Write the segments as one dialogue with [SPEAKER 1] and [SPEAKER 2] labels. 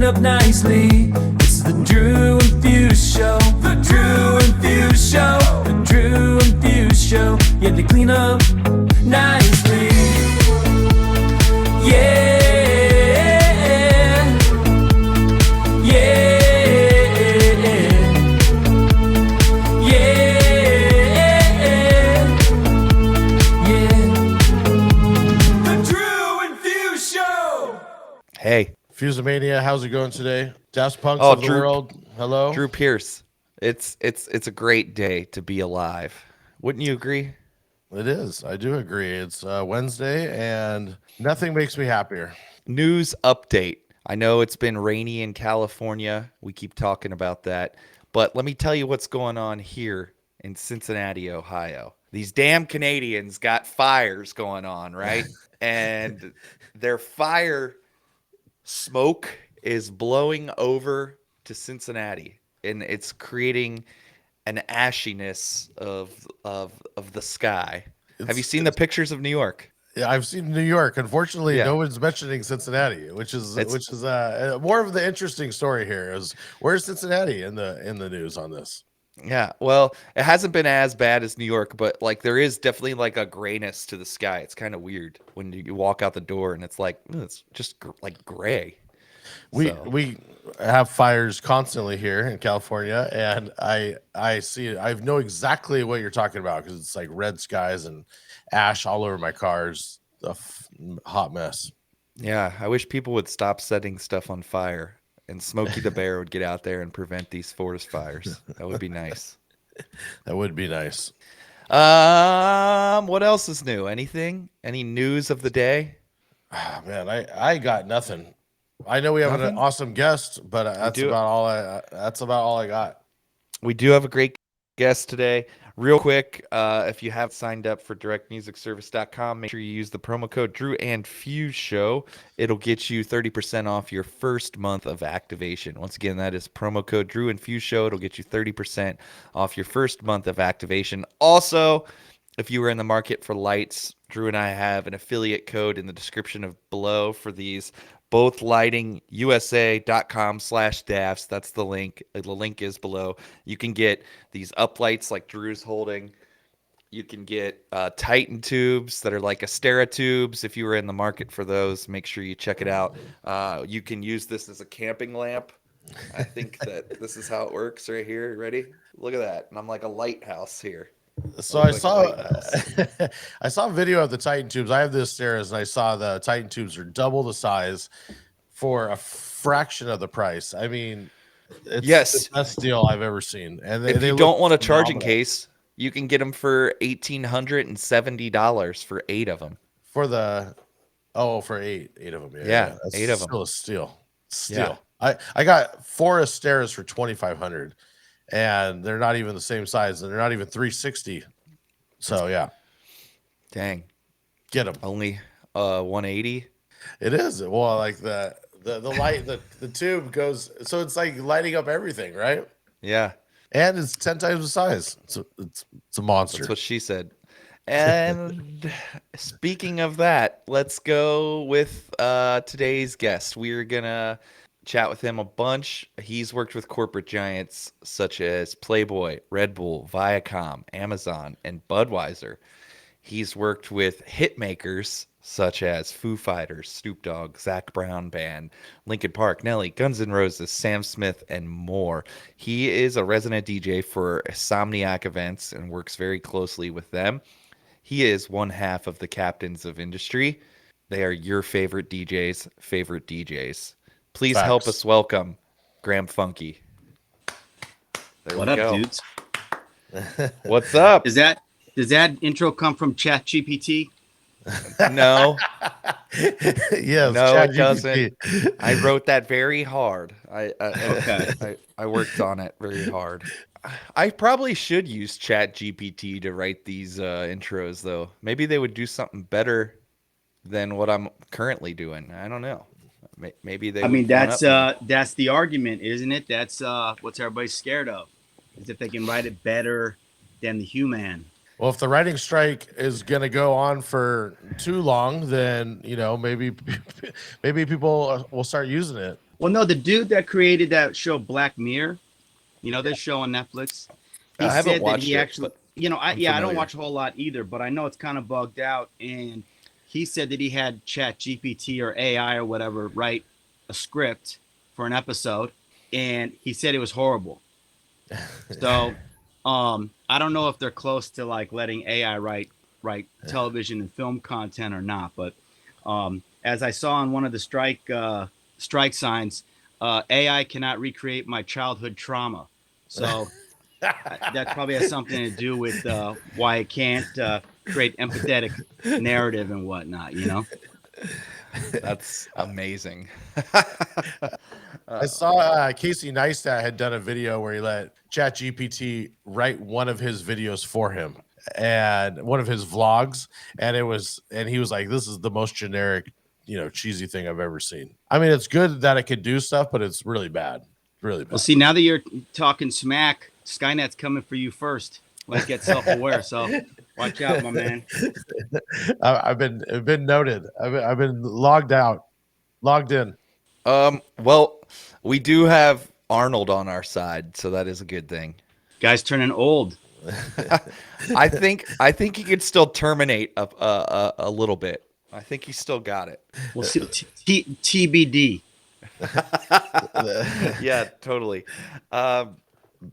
[SPEAKER 1] up nicely. It's the Drew and Fuse Show. The Drew and Fuse Show. The Drew and Fuse Show. Yeah, they clean up nicely. Yeah.
[SPEAKER 2] Hey,
[SPEAKER 3] Fusemania, how's it going today? Daft Punks of the world. Hello,
[SPEAKER 2] Drew Pierce. It's a great day to be alive. Wouldn't you agree?
[SPEAKER 3] It is. I do agree. It's Wednesday, and nothing makes me happier.
[SPEAKER 2] News update. I know it's been rainy in California. We keep talking about that, but let me tell you what's going on here in Cincinnati, Ohio. These damn Canadians got fires going on, right? And their fire smoke is blowing over to Cincinnati, and it's creating an ashiness of the sky. Have you seen the pictures of New York?
[SPEAKER 3] Yeah, I've seen New York. Unfortunately, no one's mentioning Cincinnati, which is more of the interesting story here. Is where's Cincinnati in the news on this?
[SPEAKER 2] Yeah, well, it hasn't been as bad as New York, but like there is definitely like a grayness to the sky. It's kind of weird when you walk out the door and it's like it's just like gray.
[SPEAKER 3] We have fires constantly here in California, and I know exactly what you're talking about because it's like red skies and ash all over my cars. Hot mess.
[SPEAKER 2] Yeah, I wish people would stop setting stuff on fire. And Smokey the Bear would get out there and prevent these forest fires. That would be nice.
[SPEAKER 3] That would be nice.
[SPEAKER 2] What else is new? Anything? Any news of the day?
[SPEAKER 3] Oh, man, I got nothing. I know we have an awesome guest, but that's about all I got.
[SPEAKER 2] We do have a great guest today. Real quick, if you have signed up for directmusicservice.com, make sure you use the promo code Drew and Fuse Show. It'll get you 30% off your first month of activation. Once again, that is promo code Drew and Fuse Show. It'll get you 30% off your first month of activation. Also, if you were in the market for lights, Drew and I have an affiliate code in the description of below for these. Both lightingusa.com/DAFs. That's the link. The link is below. You can get these uplights like Drew's holding. You can get Titan tubes that are like Astera tubes. If you were in the market for those, make sure you check it out. You can use this as a camping lamp. I think that this is how it works right here. Ready? Look at that. And I'm like a lighthouse here.
[SPEAKER 3] So I saw a video of the Titan tubes. I have the Asteras, and I saw the Titan tubes are double the size for a fraction of the price. I mean, it's the best deal I've ever seen. And
[SPEAKER 2] if you don't want a charging case, you can get them for $1,870 for 8 of them.
[SPEAKER 3] For eight of them.
[SPEAKER 2] Yeah, 8 of them.
[SPEAKER 3] Still a steal. Yeah. I got 4 Asteras for $2,500. And they're not even the same size, and they're not even 360. So yeah,
[SPEAKER 2] dang,
[SPEAKER 3] get them.
[SPEAKER 2] Only 180.
[SPEAKER 3] It is. Well, like the light, the tube goes, so it's like lighting up everything, right?
[SPEAKER 2] Yeah,
[SPEAKER 3] and it's 10 times the size. It's a monster.
[SPEAKER 2] That's what she said. And speaking of that, let's go with today's guest. We're gonna chat with him a bunch. He's worked with corporate giants such as Playboy, Red Bull, Viacom, Amazon, and Budweiser. He's worked with hit makers such as Foo Fighters, Snoop Dogg, Zac Brown Band, Linkin Park, Nelly, Guns N' Roses, Sam Smith, and more. He is a resident DJ for Insomniac events and works very closely with them. He is one half of the Captains of Industry. They are your favorite DJ's favorite DJs. Please help us welcome Graham Funke.
[SPEAKER 4] What up, dudes?
[SPEAKER 2] What's up?
[SPEAKER 4] Does that intro come from ChatGPT?
[SPEAKER 2] No.
[SPEAKER 3] Yes,
[SPEAKER 2] no, it doesn't. I wrote that very hard. I worked on it very hard. I probably should use ChatGPT to write these intros, though. Maybe they would do something better than what I'm currently doing. I don't know. Maybe they.
[SPEAKER 4] I mean, that's the argument, isn't it? That's what's everybody scared of, is if they can write it better than the human.
[SPEAKER 3] Well, if the writing strike is going to go on for too long, then maybe people will start using it.
[SPEAKER 4] Well, no, the dude that created that show Black Mirror, you know, this show on Netflix, he
[SPEAKER 2] I haven't
[SPEAKER 4] said that
[SPEAKER 2] watched
[SPEAKER 4] he
[SPEAKER 2] it,
[SPEAKER 4] actually,
[SPEAKER 2] but
[SPEAKER 4] you know, I
[SPEAKER 2] I'm
[SPEAKER 4] yeah, I don't
[SPEAKER 2] familiar.
[SPEAKER 4] watch a whole lot either, but I know it's kind of bugged out. And he said that he had Chat GPT or AI or whatever write a script for an episode, and he said it was horrible. So, I don't know if they're close to like letting AI write television and film content or not. But as I saw on one of the strike signs, AI cannot recreate my childhood trauma. So that probably has something to do with why it can't create empathetic narrative and whatnot. You know.
[SPEAKER 2] That's amazing.
[SPEAKER 3] I saw Casey Neistat had done a video where he let ChatGPT write one of his videos for him and one of his vlogs, and he was like, "This is the most generic, cheesy thing I've ever seen." I mean, it's good that it could do stuff, but it's really bad, really
[SPEAKER 4] Well,
[SPEAKER 3] bad.
[SPEAKER 4] see, now that you're talking smack, Skynet's coming for you first. Let's get self-aware. So watch out, my man.
[SPEAKER 3] I've been noted. I've been logged in.
[SPEAKER 2] Well, we do have Arnold on our side, so that is a good thing.
[SPEAKER 4] Guy's turning old.
[SPEAKER 2] I think he could still terminate a little bit. I think he still got it.
[SPEAKER 4] We'll see. TBD.
[SPEAKER 2] Yeah, totally.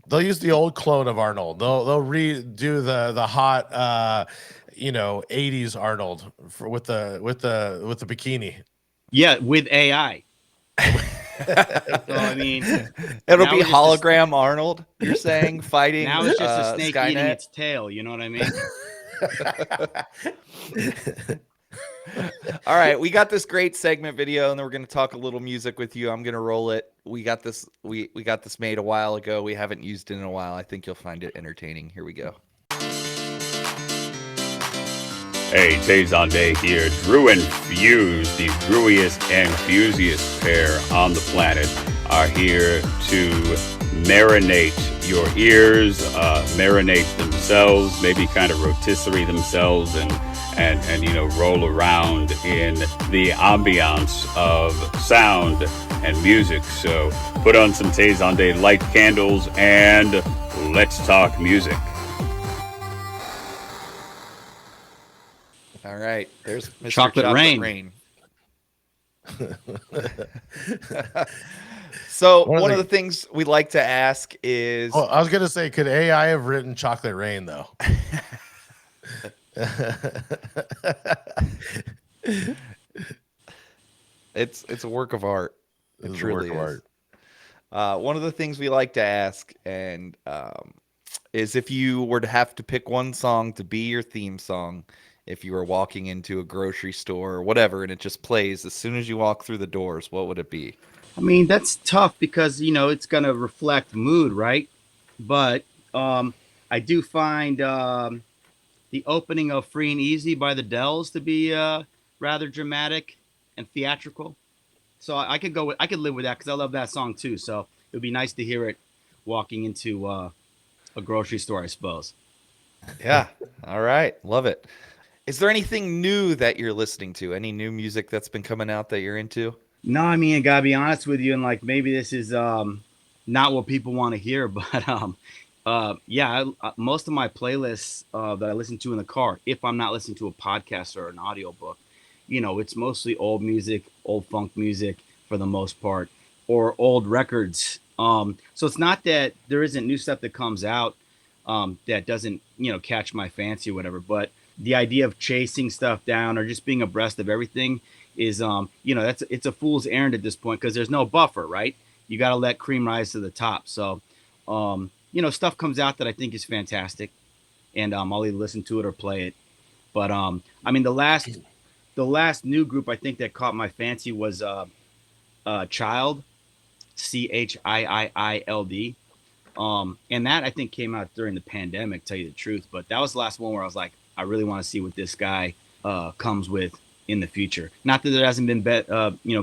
[SPEAKER 3] They'll use the old clone of Arnold. They'll redo the hot 80s Arnold with the bikini.
[SPEAKER 4] Yeah, with AI. So I mean,
[SPEAKER 2] It'll
[SPEAKER 4] now
[SPEAKER 2] be
[SPEAKER 4] it's just a-
[SPEAKER 2] hologram Arnold. You're saying fighting
[SPEAKER 4] now it's just a snake eating
[SPEAKER 2] Skynet.
[SPEAKER 4] its tail. You know what I mean?
[SPEAKER 2] All right, we got this great segment video, and then we're going to talk a little music with you. I'm going to roll it. We got this. We got this made a while ago. We haven't used it in a while. I think you'll find it entertaining. Here we go.
[SPEAKER 5] Hey, Tazon Day here. Drew and Fuse, the drewiest and fusiest pair on the planet, are here to marinate your ears, marinate themselves, maybe kind of rotisserie themselves, and roll around in the ambiance of sound and music. So put on some Tazon Day light candles and let's talk music.
[SPEAKER 2] All right, there's Mr.
[SPEAKER 4] Chocolate Rain.
[SPEAKER 2] So
[SPEAKER 3] One of
[SPEAKER 2] one of
[SPEAKER 3] the-
[SPEAKER 2] the things we like to ask is,
[SPEAKER 3] Oh, I was gonna say, could AI have written Chocolate Rain though?
[SPEAKER 2] it's a work of art. It
[SPEAKER 3] It's a
[SPEAKER 2] truly
[SPEAKER 3] work of
[SPEAKER 2] is.
[SPEAKER 3] art.
[SPEAKER 2] One of the things we like to ask and is if you were to have to pick one song to be your theme song, if you were walking into a grocery store or whatever, and it just plays as soon as you walk through the doors, what would it be?
[SPEAKER 4] I mean, that's tough because it's going to reflect mood, right? But I do find the opening of "Free and Easy" by the Dells to be rather dramatic and theatrical. So I could I could live with that because I love that song too. So it would be nice to hear it walking into a grocery store, I suppose.
[SPEAKER 2] Yeah. All right. Love it. Is there anything new that you're listening to? Any new music that's been coming out that you're into?
[SPEAKER 4] No, I mean, I gotta be honest with you, and like maybe this is not what people want to hear, but most of my playlists that I listen to in the car, if I'm not listening to a podcast or an audiobook, it's mostly old music, old funk music for the most part, or old records. So it's not that there isn't new stuff that comes out that doesn't, catch my fancy or whatever, but the idea of chasing stuff down or just being abreast of everything is it's a fool's errand at this point because there's no buffer, right? You got to let cream rise to the top. So stuff comes out that I think is fantastic, and I'll either listen to it or play it. But I mean, the last new group I think that caught my fancy was Child, CHIIILD. And that I think came out during the pandemic, tell you the truth. But that was the last one where I was like, I really want to see what this guy comes with in the future. Not that there hasn't been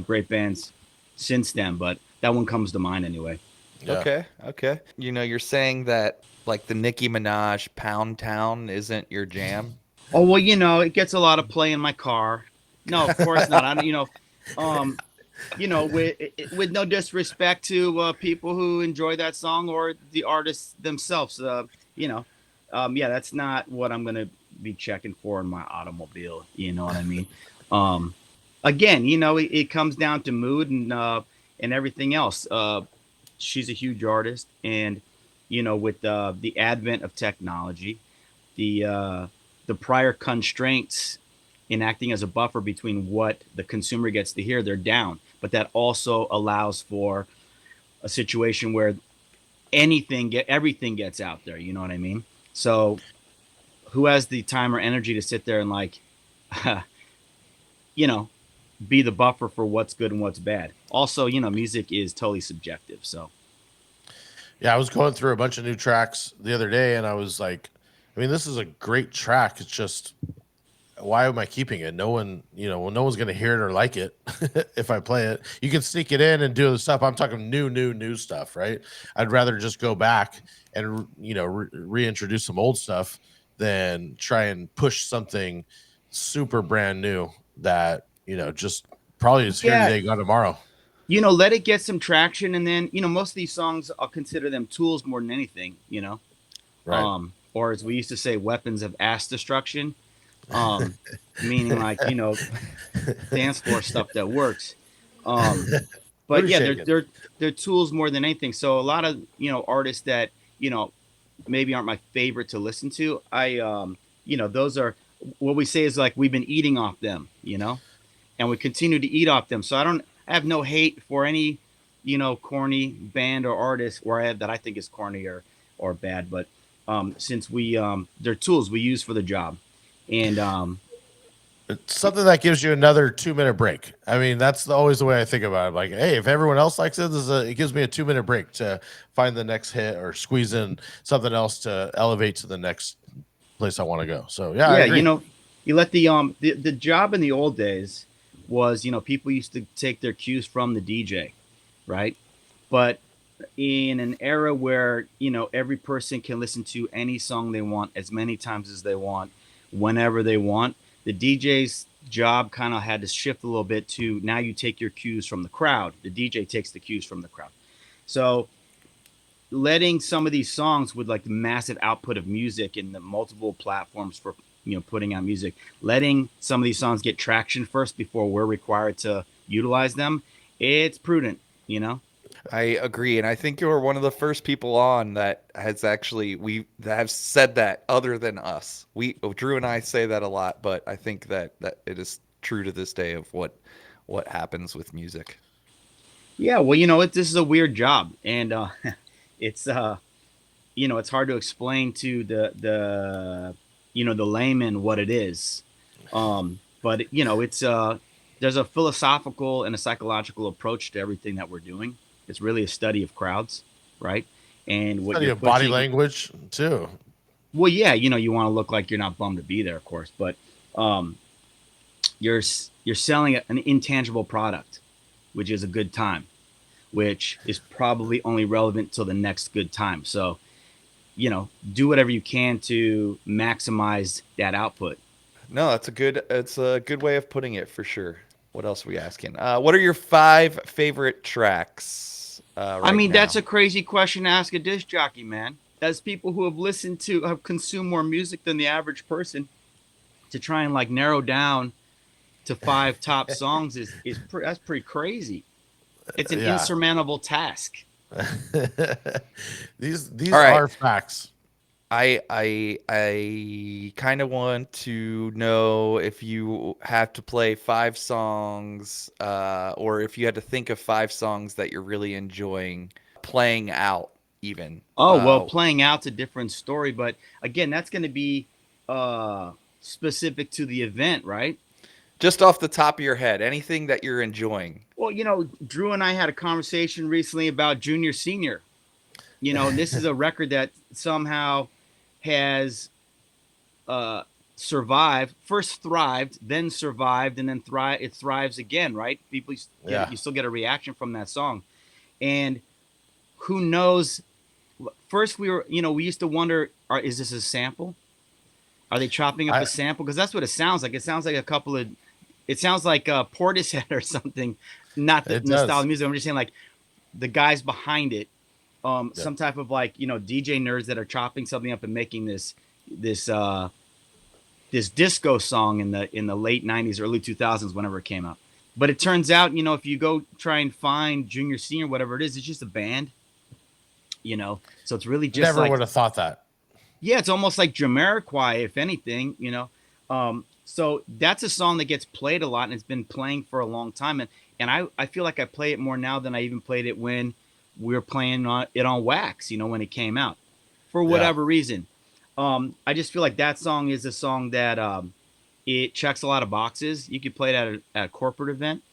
[SPEAKER 4] great bands since then, but that one comes to mind anyway.
[SPEAKER 3] Yeah.
[SPEAKER 2] Okay. You're saying that like the Nicki Minaj Pound Town isn't your jam?
[SPEAKER 4] Oh well, it gets a lot of play in my car. No, of course not. I don't. with no disrespect to people who enjoy that song or the artists themselves. Yeah, that's not what I'm gonna be checking for in my automobile. You know what I mean? Um, Again, it comes down to mood and everything else. She's a huge artist, and with the advent of technology, the uh, the prior constraints in acting as a buffer between what the consumer gets to hear, they're down. But that also allows for a situation where everything gets out there. You know what I mean? So who has the time or energy to sit there and you know, be the buffer for what's good and what's bad? Also, music is totally subjective. So
[SPEAKER 3] Yeah, I was going through a bunch of new tracks the other day, and I was like, I mean, this is a great track. It's just, why am I keeping it? No one, no one's gonna hear it or like it if I play it. You can sneak it in and do the stuff. I'm talking new stuff, right? I'd rather just go back and reintroduce some old stuff than try and push something super brand new that just probably is here
[SPEAKER 4] yeah,
[SPEAKER 3] today, gone tomorrow.
[SPEAKER 4] let it get some traction, and then most of these songs I'll consider them tools more than anything.
[SPEAKER 3] Right.
[SPEAKER 4] Or as we used to say, weapons of ass destruction. Um, Meaning dance floor stuff that works. Um, but
[SPEAKER 3] Booty
[SPEAKER 4] yeah, they're
[SPEAKER 3] shaking.
[SPEAKER 4] they're they're tools more than anything. So a lot of artists that maybe aren't my favorite to listen to. Those are what we say is like we've been eating off them, and we continue to eat off them. So I have no hate for any corny band or artist that I think is corny or bad, but since they're tools we use for the job, and
[SPEAKER 3] It's something that gives you another 2 minute break. I mean, that's always the way I think about it. Like, hey, if everyone else likes it, it gives me a 2 minute break to find the next hit or squeeze in something else to elevate to the next place I want to go. So yeah, I
[SPEAKER 4] yeah,
[SPEAKER 3] agree.
[SPEAKER 4] you let the job in the old days was people used to take their cues from the DJ, right? But in an era where every person can listen to any song they want as many times as they want, whenever they want, the DJ's job kind of had to shift a little bit to now you take your cues from the crowd. The DJ takes the cues from the crowd. So letting some of these songs with like the massive output of music and the multiple platforms for putting out music, letting some of these songs get traction first before we're required to utilize them, it's prudent,
[SPEAKER 2] I agree, and I think you're one of the first people on that has actually that have said that other than us. Drew and I say that a lot, but I think that it is true to this day of what happens with music.
[SPEAKER 4] Yeah, well, this is a weird job, and it's it's hard to explain to the layman what it is. But it's there's a philosophical and a psychological approach to everything that we're doing. It's really a study of crowds, right? And what
[SPEAKER 3] Study
[SPEAKER 4] you're
[SPEAKER 3] of body
[SPEAKER 4] pushing.
[SPEAKER 3] language too.
[SPEAKER 4] Well, yeah, you want to look like you're not bummed to be there, of course, but um, you're selling an intangible product, which is a good time, which is probably only relevant till the next good time. So, do whatever you can to maximize that output.
[SPEAKER 2] No, it's a good way of putting it for sure. What else are we asking? What are your 5 favorite tracks
[SPEAKER 4] I
[SPEAKER 2] right
[SPEAKER 4] mean, that's
[SPEAKER 2] now?
[SPEAKER 4] a crazy question to ask a disc jockey, man. As people who have consumed more music than the average person, to try and like narrow down to 5 top songs that's pretty crazy. It's an
[SPEAKER 3] Yeah.
[SPEAKER 4] insurmountable task.
[SPEAKER 3] these
[SPEAKER 2] All right.
[SPEAKER 3] are facts.
[SPEAKER 2] I kind of want to know if you have to play 5 songs, or if you had to think of 5 songs that you're really enjoying playing out, even.
[SPEAKER 4] Oh, well, playing out's a different story, but again, that's going to be specific to the event, right?
[SPEAKER 2] Just off the top of your head, anything that you're enjoying.
[SPEAKER 4] Well, Drew and I had a conversation recently about Junior Senior. This is a record that somehow has survived, first thrived, then survived, and then it thrives again, right? People, you still get a reaction from that song. And who knows? First, we used to wonder, is this a sample? Are they chopping up a sample? Because that's what it sounds like. It sounds like it sounds like Portishead or something not the
[SPEAKER 3] It does.
[SPEAKER 4] nostalgia music. I'm just saying like the guys behind it, some type of like, you know, DJ nerds that are chopping something up and making this disco song in the late 90s, early 2000s, whenever it came out. But it turns out, you know, if you go try and find Junior Senior, whatever it is, it's just a band, you know. So it's really just
[SPEAKER 3] Never
[SPEAKER 4] like,
[SPEAKER 3] would have thought that.
[SPEAKER 4] yeah, it's almost like Jamiroquai, if anything, you know. So that's a song that gets played a lot, and it's been playing for a long time. And I feel like I play it more now than I even played it when we were playing it on Wax, you know, when it came out, for whatever reason. I just feel like that song is a song that it checks a lot of boxes. You could play it at a corporate event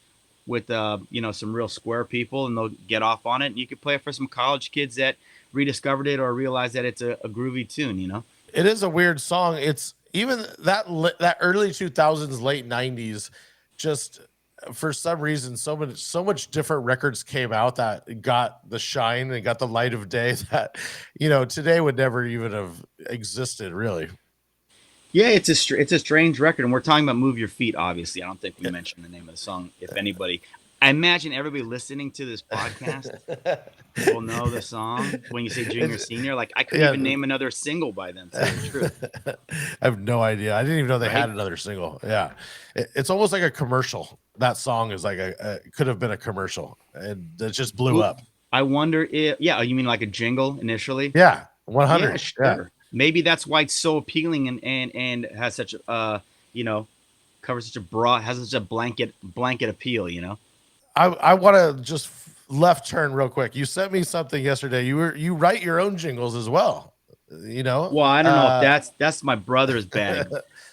[SPEAKER 4] with you know, some real square people, and they'll get off on it. And you could play it for some college kids that rediscovered it or realized that it's a groovy tune, you know.
[SPEAKER 3] It is a weird song. It's even that early 2000s, late 90s, just for some reason, so much different records came out that got the shine and got the light of day that, you know, today would never even have existed, really.
[SPEAKER 4] Yeah, it's a strange record, and we're talking about "Move Your Feet." Obviously, I don't think we mentioned the name of the song. If anybody, I imagine everybody listening to this podcast will know the song. When you say Junior Senior, like I couldn't even name another single by them. To tell you the truth.
[SPEAKER 3] I have no idea. I didn't even know they had another single. Yeah, it's almost like a commercial. That song is like could have been a commercial, and it just blew up.
[SPEAKER 4] I wonder if, yeah, you mean like a jingle initially?
[SPEAKER 3] Yeah, 100.
[SPEAKER 4] Yeah, sure. Yeah. Maybe that's why it's so appealing and has such you know, covers such a broad, has such a blanket appeal, you know.
[SPEAKER 3] I want to just left turn real quick. You sent me something yesterday. You write your own jingles as well, you know.
[SPEAKER 4] Well, I don't know if that's my brother's bag.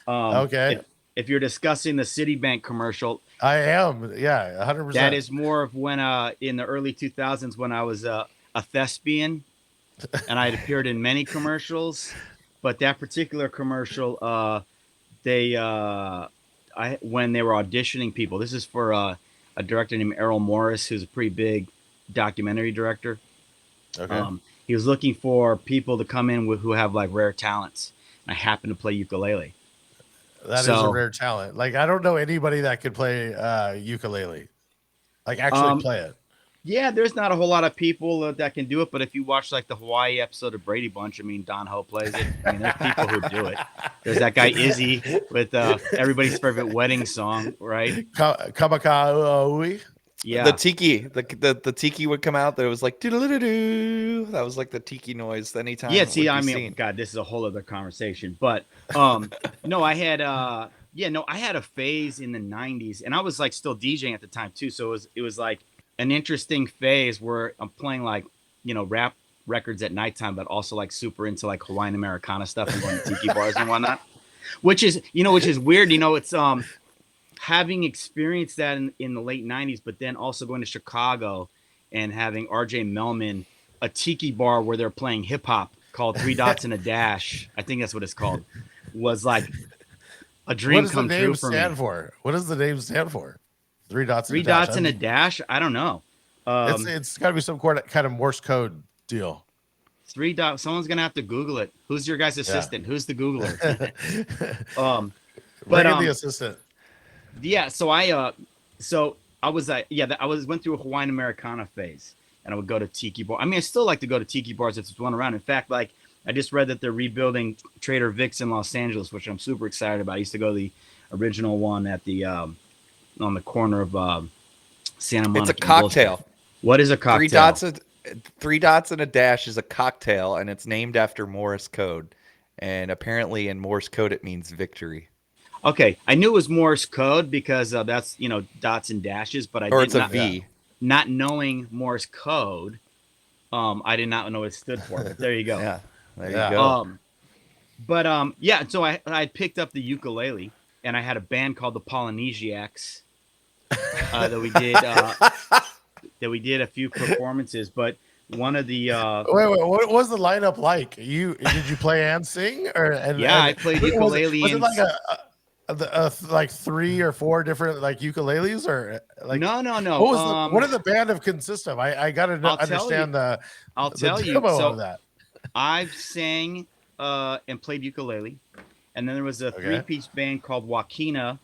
[SPEAKER 3] Okay.
[SPEAKER 4] If you're discussing the Citibank commercial,
[SPEAKER 3] I am. Yeah, 100%.
[SPEAKER 4] That is more of when in the early 2000s when I was a thespian. And I had appeared in many commercials, but that particular commercial, when they were auditioning people, this is for a director named Errol Morris, who's a pretty big documentary director.
[SPEAKER 3] Okay.
[SPEAKER 4] He was looking for people to come in who have like rare talents. And I happen to play ukulele.
[SPEAKER 3] That is a rare talent. Like, I don't know anybody that could play ukulele, like actually play it.
[SPEAKER 4] Yeah, there's not a whole lot of people that can do it, but if you watch like the Hawaii episode of Brady Bunch, I mean, Don Ho plays it. I mean, there's people who do it. There's that guy Izzy with everybody's favorite wedding song, right?
[SPEAKER 3] Kabakaui.
[SPEAKER 4] Yeah,
[SPEAKER 2] the tiki would come out. That was like doo-doo-doo-doo. That was like the tiki noise. Anytime.
[SPEAKER 4] Yeah, see, I mean, God, this is a whole other conversation. But no, I had I had a phase in the '90s, and I was like still DJing at the time too. So it was like an interesting phase where I'm playing like, you know, rap records at nighttime, but also like super into like Hawaiian Americana stuff and going to tiki bars and whatnot, which is weird. You know, it's having experienced that in the late 90s, but then also going to Chicago and having RJ Melman, a tiki bar where they're playing hip hop called Three Dots and a Dash. I think that's what it's called. Was like a dream come true for me.
[SPEAKER 3] What does the name stand for? Three dots
[SPEAKER 4] and a dash. I don't know.
[SPEAKER 3] It's got to be some kind of Morse code deal.
[SPEAKER 4] 3 dots. Someone's gonna have to Google it. Who's your guys' assistant? Yeah. Who's the Googler?
[SPEAKER 3] Bring in the assistant.
[SPEAKER 4] Yeah. So I went through a Hawaiian Americana phase, and I would go to tiki bar. I mean, I still like to go to tiki bars if there's one around. In fact, like I just read that they're rebuilding Trader Vic's in Los Angeles, which I'm super excited about. I used to go to the original one at the on the corner of Santa Monica.
[SPEAKER 2] It's a cocktail.
[SPEAKER 4] What is a cocktail?
[SPEAKER 2] Three dots and a dash is a cocktail, and it's named after Morse code. And apparently, in Morse code, it means victory.
[SPEAKER 4] Okay, I knew it was Morse code because that's, you know, dots and dashes, but
[SPEAKER 2] it's a V.
[SPEAKER 4] Not knowing Morse code, I did not know what it stood for. But there you go.
[SPEAKER 2] Yeah, there you go.
[SPEAKER 4] So I picked up the ukulele, and I had a band called the Polynesiacs that we did a few performances. But one of the
[SPEAKER 3] wait, what was the lineup like? Did you play and sing,
[SPEAKER 4] I played ukulele.
[SPEAKER 3] Was it like like 3 or 4 different like ukuleles, or like
[SPEAKER 4] no?
[SPEAKER 3] What did the band have consist of? I gotta understand
[SPEAKER 4] I'll tell you.
[SPEAKER 3] So of that.
[SPEAKER 4] I sang and played ukulele, and then there was a 3-piece band called Wakina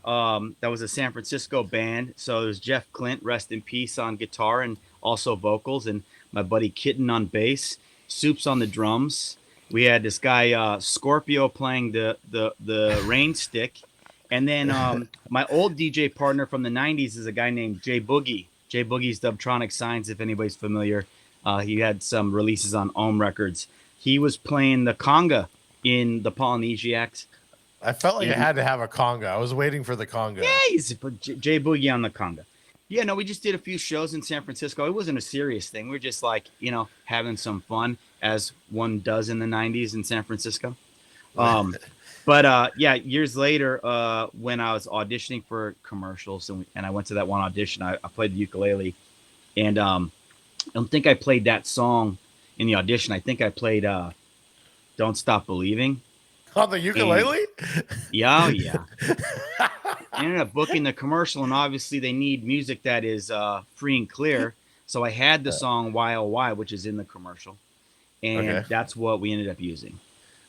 [SPEAKER 4] That was a San Francisco band. So it was Jeff Clint, rest in peace, on guitar and also vocals, and my buddy Kitten on bass, Soups on the drums. We had this guy Scorpio playing the rain stick, and then my old DJ partner from the '90s is a guy named Jay Boogie. Jay Boogie's Dubtronic Signs, if anybody's familiar. He had some releases on Ohm Records. He was playing the conga in the Polynesiacs.
[SPEAKER 3] I felt like I had to have a conga. I was waiting for the conga.
[SPEAKER 4] Yeah, he's Jay Boogie on the conga. Yeah, no, we just did a few shows in San Francisco. It wasn't a serious thing. We were just like, having some fun, as one does in the 90s in San Francisco. But years later, when I was auditioning for commercials and I went to that one audition, I played the ukulele, and I don't think I played that song in the audition. I think I played Don't Stop Believing.
[SPEAKER 3] On the ukulele?
[SPEAKER 4] Yeah. I ended up booking the commercial, and obviously they need music that is free and clear. So I had the song YOY, which is in the commercial, and that's what we ended up using.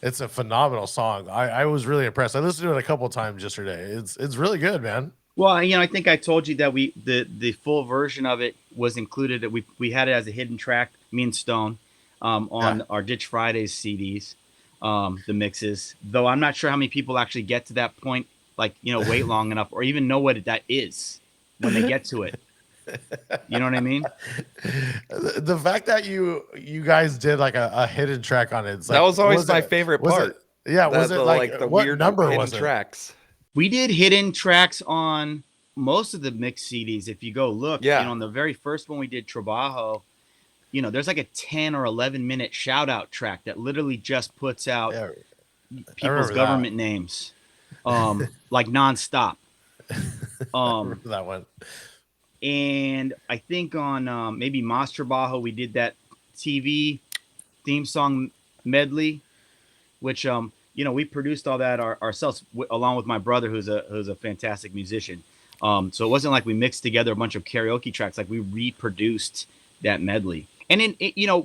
[SPEAKER 3] It's a phenomenal song. I was really impressed. I listened to it a couple of times yesterday. It's really good, man.
[SPEAKER 4] Well, I think I told you that the full version of it was included. That we had it as a hidden track, me and Stone, on our Ditch Fridays CDs, the mixes. Though I'm not sure how many people actually get to that point, wait long enough or even know what that is when they get to it. You know what I mean?
[SPEAKER 3] The fact that you guys did like a hidden track on it.
[SPEAKER 2] That was always my favorite part.
[SPEAKER 3] Was it like
[SPEAKER 2] the
[SPEAKER 3] what
[SPEAKER 2] weird
[SPEAKER 3] number
[SPEAKER 2] hidden
[SPEAKER 3] was it?
[SPEAKER 2] tracks?
[SPEAKER 4] We did hidden tracks on most of the mix CDs. If you go look, on the very first one we did, Trabajo, there's like a 10 or 11 minute shout out track that literally just puts out people's government names, like nonstop.
[SPEAKER 3] That one.
[SPEAKER 4] And I think on maybe Mas Trabajo, we did that TV theme song medley, which we produced all that ourselves along with my brother, who's a fantastic musician. So it wasn't like we mixed together a bunch of karaoke tracks. Like we reproduced that medley. And then,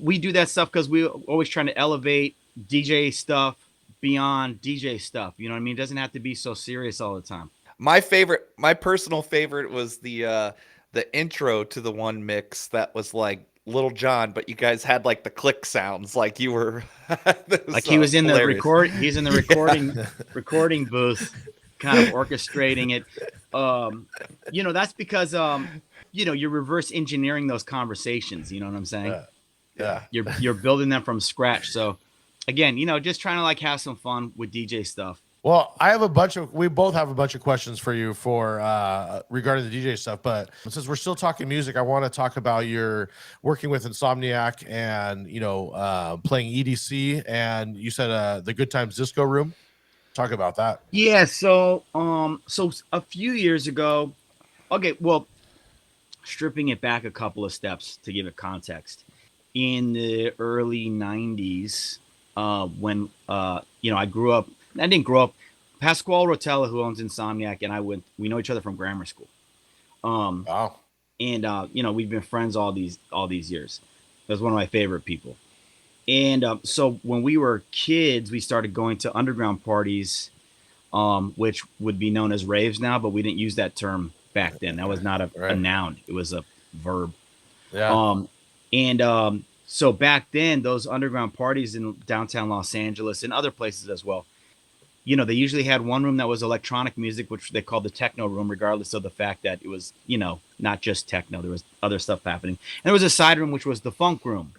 [SPEAKER 4] we do that stuff because we're always trying to elevate DJ stuff beyond DJ stuff. You know what I mean? It doesn't have to be so serious all the time.
[SPEAKER 2] My personal favorite was the intro to the one mix that was like Little John, but you guys had like the click sounds, like you were
[SPEAKER 4] like he was in
[SPEAKER 2] hilarious.
[SPEAKER 4] He's in the recording booth, kind of orchestrating it. That's because you're reverse engineering those conversations. You know what I'm saying?
[SPEAKER 3] Yeah.
[SPEAKER 4] You're building them from scratch. So again, just trying to like have some fun with DJ stuff.
[SPEAKER 3] Well, we both have a bunch of questions for you regarding the DJ stuff, but since we're still talking music, I want to talk about your working with Insomniac and, playing EDC, and you said the Good Times Disco Room. Talk about that.
[SPEAKER 4] Yeah. So a few years ago, stripping it back a couple of steps to give it context, in the early 90s, when, I grew up, I didn't grow up. Pasquale Rotella, who owns Insomniac, and we know each other from grammar school.
[SPEAKER 3] Wow.
[SPEAKER 4] And we've been friends all these years. He was one of my favorite people. And so when we were kids, we started going to underground parties, which would be known as raves now, but we didn't use that term back then. That was not a noun; it was a verb.
[SPEAKER 3] Yeah.
[SPEAKER 4] So back then, those underground parties in downtown Los Angeles and other places as well, they usually had one room that was electronic music, which they called the techno room, regardless of the fact that it was, not just techno. There was other stuff happening. And there was a side room, which was the funk room,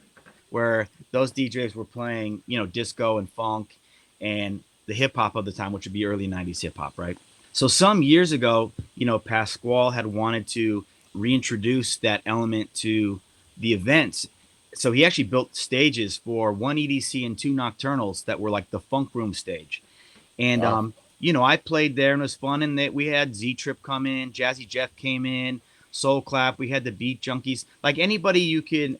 [SPEAKER 4] where those DJs were playing, disco and funk and the hip hop of the time, which would be early 90s hip hop, right? So some years ago, Pasquale had wanted to reintroduce that element to the events. So he actually built stages for one EDC and two nocturnals that were like the funk room stage. And,
[SPEAKER 3] wow.
[SPEAKER 4] I played there and it was fun. And we had Z-Trip come in, Jazzy Jeff came in, Soul Clap. We had the Beat Junkies, like anybody you can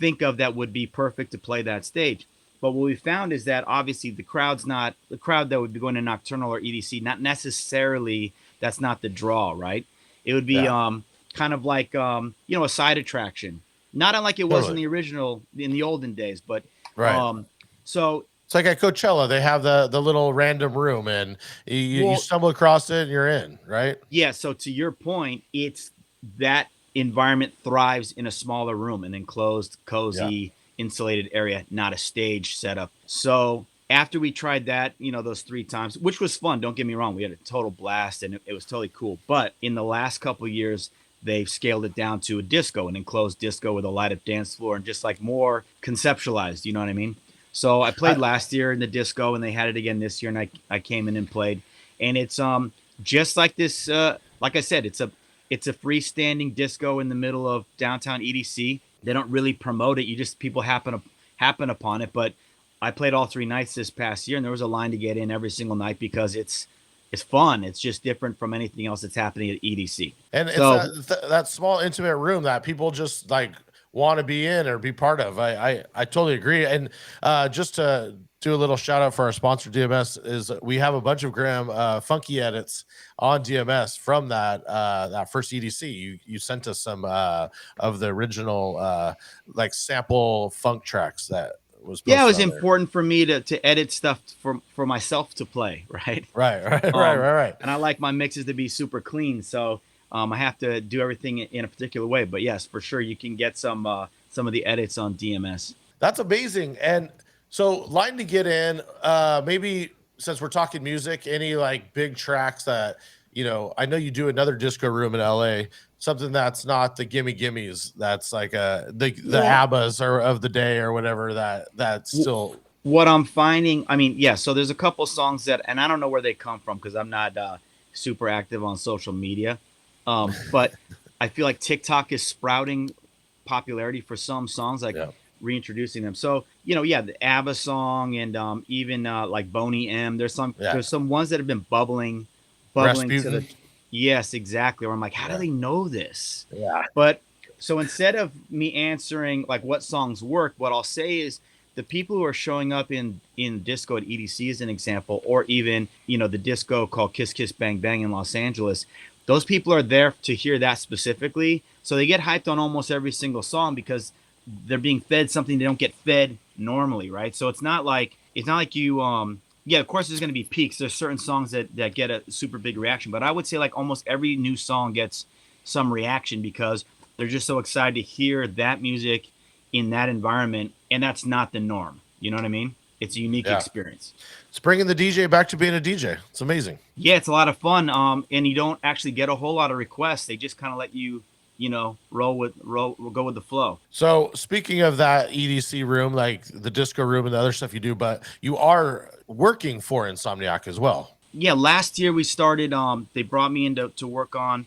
[SPEAKER 4] think of that would be perfect to play that stage. But what we found is that obviously the crowd that would be going to nocturnal or EDC, not necessarily, that's not the draw, right? It would be kind of like, a side attraction. Not unlike it was in the original, in the olden days, but
[SPEAKER 3] right.
[SPEAKER 4] So
[SPEAKER 3] It's like at Coachella, they have the little random room, and you
[SPEAKER 4] Well,
[SPEAKER 3] stumble across it and you're in, right?
[SPEAKER 4] yeah. So to your point, it's that environment thrives in a smaller room, an enclosed,
[SPEAKER 3] Yeah.
[SPEAKER 4] cozy, insulated area, not a stage setup. So after we tried that, those 3 times, which was fun, don't get me wrong, we had a total blast and it was totally cool. But in the last couple of years, they've scaled it down to a disco, an enclosed disco with a light up dance floor and just like more conceptualized. You know what I mean? So I played last year in the disco, and they had it again this year, and I came in and played, and it's just like this. Like I said, it's a freestanding disco in the middle of downtown EDC. They don't really promote it. You just people happen upon it. But I played all 3 nights this past year, and there was a line to get in every single night because it's fun. It's just different from anything else that's happening at EDC.
[SPEAKER 3] And
[SPEAKER 4] So
[SPEAKER 3] it's that small intimate room that people just like want to be in or be part of. I totally agree. And just to do a little shout out for our sponsor DMS, is we have a bunch of Graham funky edits on DMS from that first EDC. You sent us some of the original like sample funk tracks that was posted
[SPEAKER 4] yeah, it was
[SPEAKER 3] on there.
[SPEAKER 4] important for me to edit stuff for myself to play, right?
[SPEAKER 3] Right.
[SPEAKER 4] And I like my mixes to be super clean, so I have to do everything in a particular way. But yes, for sure, you can get some of the edits on DMS.
[SPEAKER 3] That's amazing. And so, line to get in, maybe since we're talking music, any like big tracks that, I know you do another disco room in LA, something that's not the gimme gimmes, that's like the ABBAs or of the day or whatever that's still.
[SPEAKER 4] What I'm finding, I mean, yeah, so there's a couple songs that, and I don't know where they come from because I'm not super active on social media. But I feel like TikTok is sprouting popularity for some songs, like reintroducing them. So, the ABBA song and even like Boney M. There's some ones that have been bubbling to the. Yes, exactly. Where I'm like, how do they know this?
[SPEAKER 3] Yeah.
[SPEAKER 4] But so instead of me answering like what songs work, what I'll say is the people who are showing up in disco at EDC as an example, or even, the disco called Kiss Kiss Bang Bang in Los Angeles, those people are there to hear that specifically. So they get hyped on almost every single song because they're being fed something they don't get fed normally, right? So it's not like you of course there's going to be peaks. There's certain songs that get a super big reaction, but I would say like almost every new song gets some reaction because they're just so excited to hear that music in that environment, and that's not the norm. You know what I mean? It's a unique experience.
[SPEAKER 3] It's bringing the DJ back to being a DJ. It's amazing.
[SPEAKER 4] Yeah, it's a lot of fun. And you don't actually get a whole lot of requests. They just kind of let you, go with the flow.
[SPEAKER 3] So speaking of that EDC room, like the disco room and the other stuff you do, but you are working for Insomniac as well.
[SPEAKER 4] Yeah, last year we started. They brought me in to work on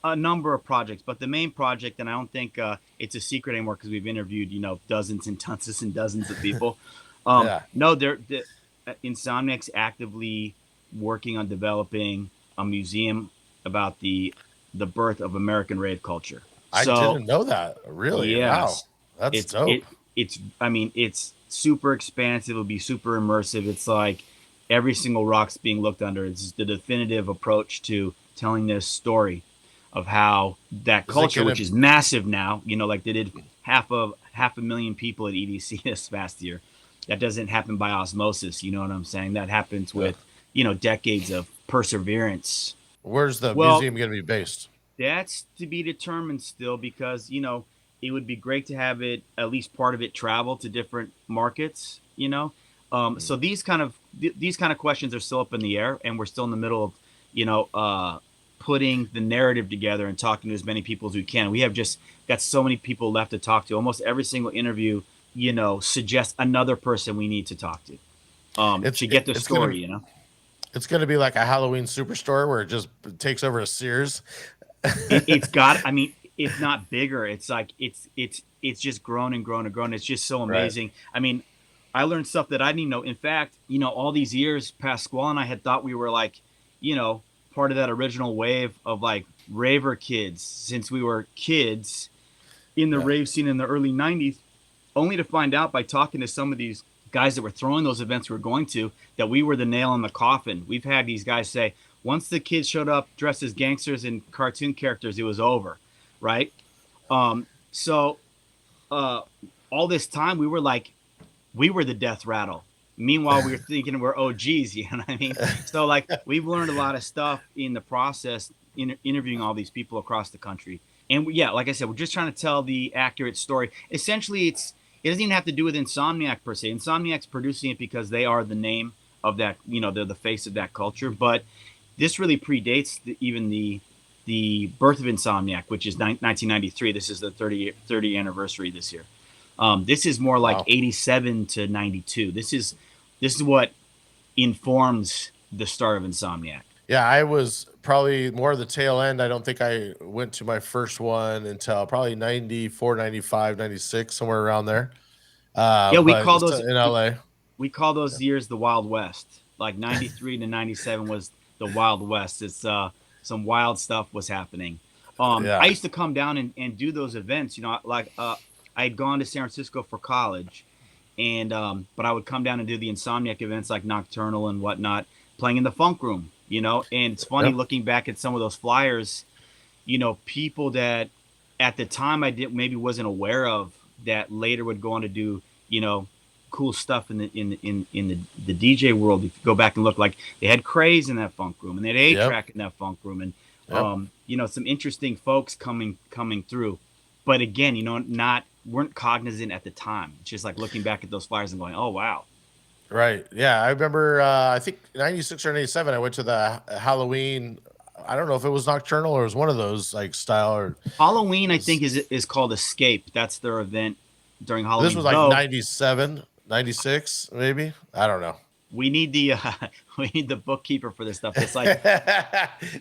[SPEAKER 4] a number of projects, but the main project, and I don't think it's a secret anymore because we've interviewed, dozens and dozens of people. No, Insomniac's actively working on developing a museum about the birth of American rave culture.
[SPEAKER 3] I didn't know that. Really?
[SPEAKER 4] Yes.
[SPEAKER 3] Wow. That's dope.
[SPEAKER 4] It's super expansive. It'll be super immersive. It's like every single rock's being looked under. It's the definitive approach to telling this story of how that culture, which is massive now, like they did half a million people at EDC this past year. That doesn't happen by osmosis. You know what I'm saying? That happens with, decades of perseverance.
[SPEAKER 3] Where's the museum going to be based?
[SPEAKER 4] That's to be determined still because, it would be great to have it, at least part of it, travel to different markets, So these kind of questions are still up in the air, and we're still in the middle of, putting the narrative together and talking to as many people as we can. We have just got so many people left to talk to. Almost every single interview, suggests another person we need to talk to to get the story,
[SPEAKER 3] It's going to be like a Halloween superstore where it just takes over a Sears.
[SPEAKER 4] It's got, I mean, if not bigger, it's like, it's just grown and grown and grown. It's just so amazing. Right. I mean, I learned stuff that I didn't know. In fact, all these years, Pasquale and I had thought we were like, part of that original wave of like raver kids since we were kids in the rave scene in the early 90s, only to find out by talking to some of these guys that were throwing those events we were going to that we were the nail in the coffin. We've had these guys say, once the kids showed up dressed as gangsters and cartoon characters, it was over, right? So all this time we were the death rattle Meanwhile, we were thinking we're OGs, you know what I mean? So like we've learned a lot of stuff in the process, interviewing all these people across the country. And yeah, like I said, we're just trying to tell the accurate story. Essentially, it doesn't even have to do with Insomniac per se. Insomniac's producing it because they are the name of that, they're the face of that culture. But this really predates even the birth of Insomniac, which is 1993. This is the 30th anniversary this year. This is more like 87 to 92. This is what informs the start of Insomniac.
[SPEAKER 3] Yeah, I was probably more the tail end. I don't think I went to my first one until probably 94, 95, 96, somewhere around there.
[SPEAKER 4] Yeah, we
[SPEAKER 3] But
[SPEAKER 4] call
[SPEAKER 3] it's
[SPEAKER 4] those
[SPEAKER 3] in LA.
[SPEAKER 4] we call those years the Wild West. Like 93 to 97 was the Wild West. It's some wild stuff was happening.
[SPEAKER 3] Yeah.
[SPEAKER 4] I used to come down and do those events. I had gone to San Francisco for college, and but I would come down and do the Insomniac events like Nocturnal and whatnot, playing in the Funk Room. And it's funny looking back at some of those flyers. People that at the time I maybe wasn't aware of that later would go on to do cool stuff in the DJ world. If you go back and look, like they had Craze in that Funk Room, and they had A-Track in that Funk Room, and some interesting folks coming through. But again, weren't cognizant at the time. It's just like looking back at those flyers and going, oh wow.
[SPEAKER 3] Right. Yeah. I remember, I think 96 or 97, I went to the Halloween. I don't know if it was Nocturnal or it was one of those like style or
[SPEAKER 4] Halloween, I think is called Escape. That's their event during Halloween.
[SPEAKER 3] This was like 97, 96, maybe. I don't know.
[SPEAKER 4] We need the bookkeeper for this stuff. It's like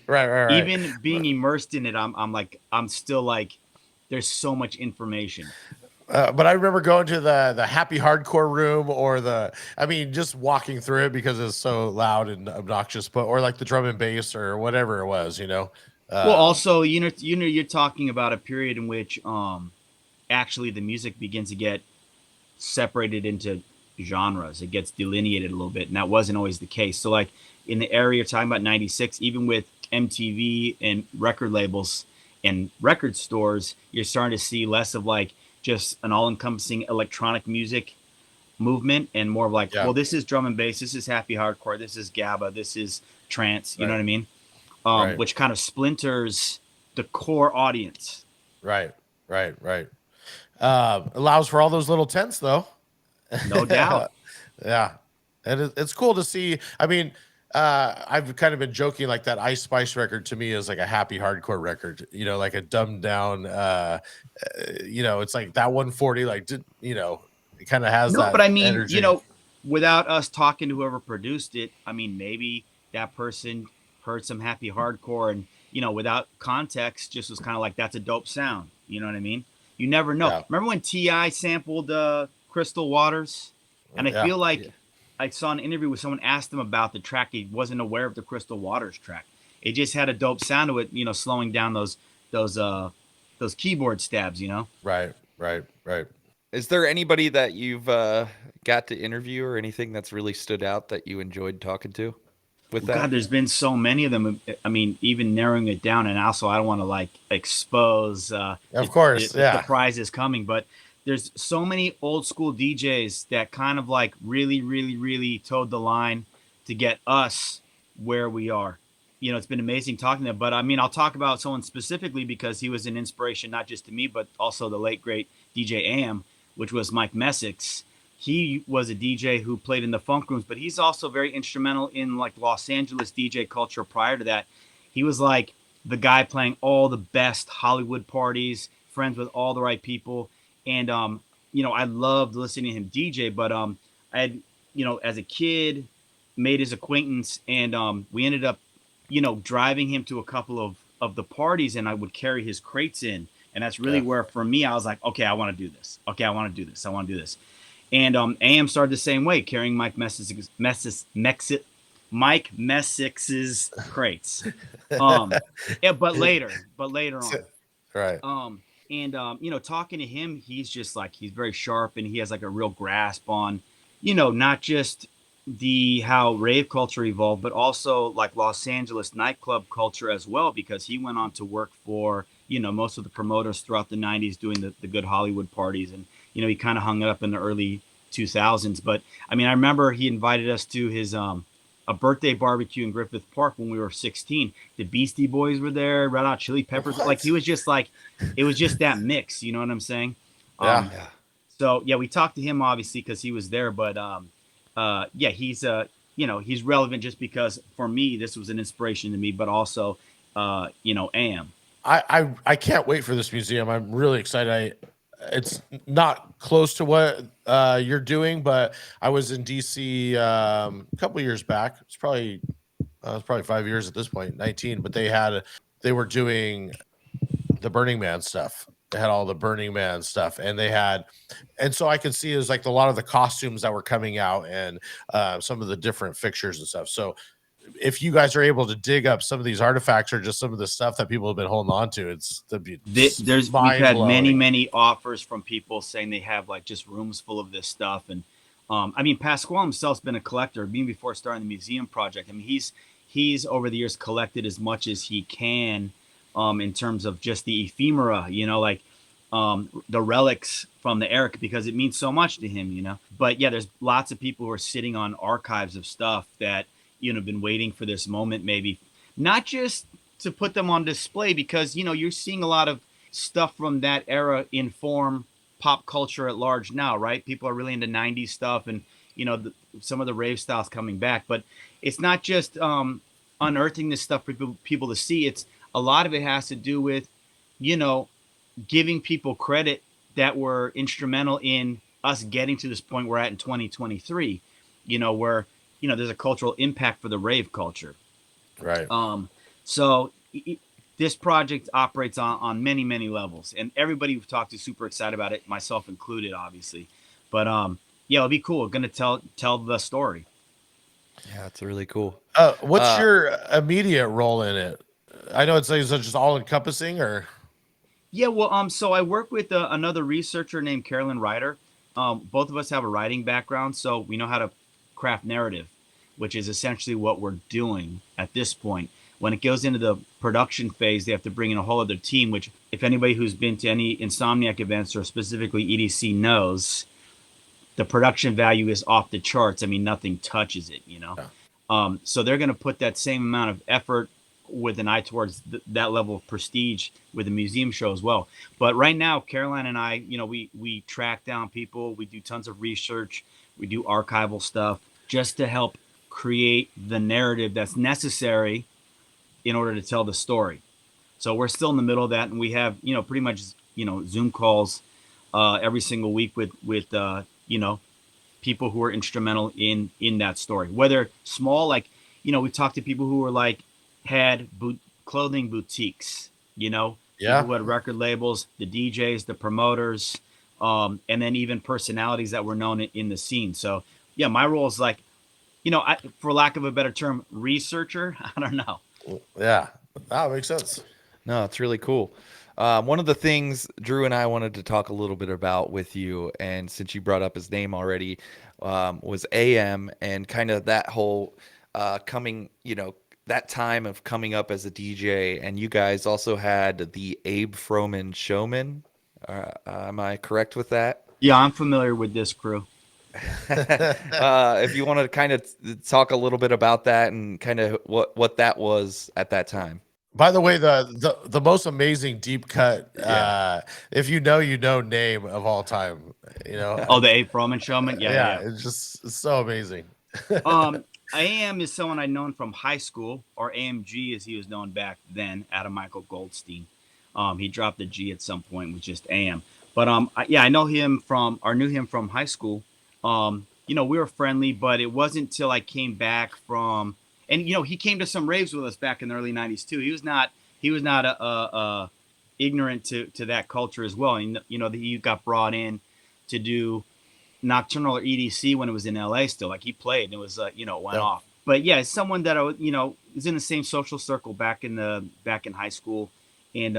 [SPEAKER 3] right.
[SPEAKER 4] Even being immersed in it, I'm still like, there's so much information.
[SPEAKER 3] But I remember going to the happy hardcore room or just walking through it because it's so loud and obnoxious, or like the drum and bass or whatever it was, Well,
[SPEAKER 4] also, you're talking about a period in which actually the music begins to get separated into genres. It gets delineated a little bit, and that wasn't always the case. So like in the area you're talking about 96, even with MTV and record labels and record stores, you're starting to see less of like just an all-encompassing electronic music movement and more of like, well, this is drum and bass, this is happy hardcore, this is GABA, this is trance, you know what I mean? Which kind of splinters the core audience.
[SPEAKER 3] Right. Allows for all those little tents though.
[SPEAKER 4] No doubt.
[SPEAKER 3] Yeah. And it's cool to see. I mean, I've kind of been joking like that Ice Spice record to me is like a happy hardcore record, like a dumbed down, it's like that 140, like, it kind of has that.
[SPEAKER 4] But I mean,
[SPEAKER 3] energy.
[SPEAKER 4] Without us talking to whoever produced it, I mean, maybe that person heard some happy hardcore and, without context, just was kind of like, that's a dope sound. You know what I mean? You never know. Yeah. Remember when T.I. sampled Crystal Waters? And I feel like I saw an interview where someone asked him about the track. He wasn't aware of the Crystal Waters track. It just had a dope sound to it, slowing down those keyboard stabs,
[SPEAKER 3] Right.
[SPEAKER 2] Is there anybody that you've got to interview or anything that's really stood out that you enjoyed talking to with that?
[SPEAKER 4] God, there's been so many of them. I mean, even narrowing it down, and also I don't want to like expose
[SPEAKER 3] of course,
[SPEAKER 4] the prize is coming, but there's so many old school DJs that kind of like really, really, really towed the line to get us where we are. It's been amazing talking to them. But I mean, I'll talk about someone specifically because he was an inspiration, not just to me, but also the late, great DJ AM, which was Mike Messick's. He was a DJ who played in the funk rooms, but he's also very instrumental in like Los Angeles DJ culture prior to that. He was like the guy playing all the best Hollywood parties, friends with all the right people. And, I loved listening to him DJ, but I had, as a kid, made his acquaintance, and we ended up, driving him to a couple of the parties, and I would carry his crates in. And that's really where, for me, I was like, okay, I want to do this. Okay, I want to do this. I want to do this. And AM started the same way, carrying Mike Messick's crates. But later on.
[SPEAKER 3] Right.
[SPEAKER 4] And talking to him, he's just like, he's very sharp, and he has like a real grasp on, not just how rave culture evolved, but also like Los Angeles nightclub culture as well, because he went on to work for, most of the promoters throughout the 90s doing the good Hollywood parties. And, he kind of hung it up in the early 2000s. But I mean, I remember he invited us to his a birthday barbecue in Griffith Park when we were 16. The Beastie Boys were there, Red Hot Chili Peppers.
[SPEAKER 3] What?
[SPEAKER 4] Like he was just like, it was just that mix. You know what I'm saying?
[SPEAKER 3] Yeah.
[SPEAKER 2] Yeah.
[SPEAKER 4] So yeah, we talked to him obviously because he was there, but yeah, he's you know, he's relevant just because for me this was an inspiration to me, but also you know, AM.
[SPEAKER 3] I can't wait for this museum. I'm really excited. It's not close to what you're doing, but I was in DC a couple years back. It's probably 5 years at this point, 19. But they were doing the Burning Man stuff. They had all the Burning Man stuff, and so I could see it was like a lot of the costumes that were coming out and some of the different fixtures and stuff. So if you guys are able to dig up some of these artifacts or just some of the stuff that people have been holding on to,
[SPEAKER 4] We've had many offers from people saying they have like just rooms full of this stuff. And I mean, Pasquale himself's been a collector even before starting the museum project. I mean, he's over the years collected as much as he can in terms of just the ephemera, you know, like the relics from the era, because it means so much to him, you know. But yeah, there's lots of people who are sitting on archives of stuff that, you know, been waiting for this moment, maybe not just to put them on display, because, you know, you're seeing a lot of stuff from that era inform pop culture at large now, right? People are really into 90s stuff and, you know, some of the rave styles coming back, but it's not just unearthing this stuff for people to see. It's a lot of it has to do with, you know, giving people credit that were instrumental in us getting to this point we're at in 2023, you know, where, you know, there's a cultural impact for the rave culture.
[SPEAKER 3] Right.
[SPEAKER 4] So this project operates on many levels, and everybody we've talked to is super excited about it, myself included, obviously. But yeah, it'll be cool. We're going to tell the story.
[SPEAKER 2] Yeah, it's really cool.
[SPEAKER 3] What's your immediate role in it? I know it's like just all encompassing, or
[SPEAKER 4] yeah, well, so I work with another researcher named Carolyn Ryder. Both of us have a writing background, so we know how to craft narrative, which is essentially what we're doing at this point. When it goes into the production phase, they have to bring in a whole other team, which if anybody who's been to any Insomniac events or specifically EDC knows, the production value is off the charts. I mean, nothing touches it, you know? Yeah. So they're going to put that same amount of effort with an eye towards that level of prestige with the museum show as well. But right now, Caroline and I, you know, we track down people, we do tons of research, we do archival stuff just to help create the narrative that's necessary in order to tell the story. So we're still in the middle of that, and we have, you know, pretty much, you know, Zoom calls every single week with you know, people who are instrumental in that story, whether small, like, you know, we talked to people who were like had clothing boutiques, you know,
[SPEAKER 3] yeah,
[SPEAKER 4] people who had record labels, the DJs, the promoters, and then even personalities that were known in the scene. So yeah, my role is like, you know, for lack of a better term, researcher. I don't know.
[SPEAKER 3] Yeah, that makes sense.
[SPEAKER 2] No, it's really cool. One of the things Drew and I wanted to talk a little bit about with you, and since you brought up his name already, was AM and kind of that whole coming, you know, that time of coming up as a DJ. And you guys also had the Abe Froman Showmen. Am I correct with that?
[SPEAKER 4] Yeah, I'm familiar with this crew.
[SPEAKER 2] If you want to kind of talk a little bit about that and kind of what that was at that time.
[SPEAKER 3] By the way, the most amazing deep cut, if you know name of all time, you know.
[SPEAKER 4] Oh, the Abe Froman Showman. Yeah.
[SPEAKER 3] It's so amazing.
[SPEAKER 4] AM is someone I'd known from high school, or AMG as he was known back then, Adam Michael Goldstein. He dropped the G at some point with just AM. But I knew him from high school. You know, we were friendly, but it wasn't till I came back from, and you know, he came to some raves with us back in the early 90s too. He was not ignorant to that culture as well. And you know, he got brought in to do Nocturnal or EDC when it was in LA still. Like he played and it was you know, it went off. But yeah, it's someone that I, you know, is in the same social circle back in high school. And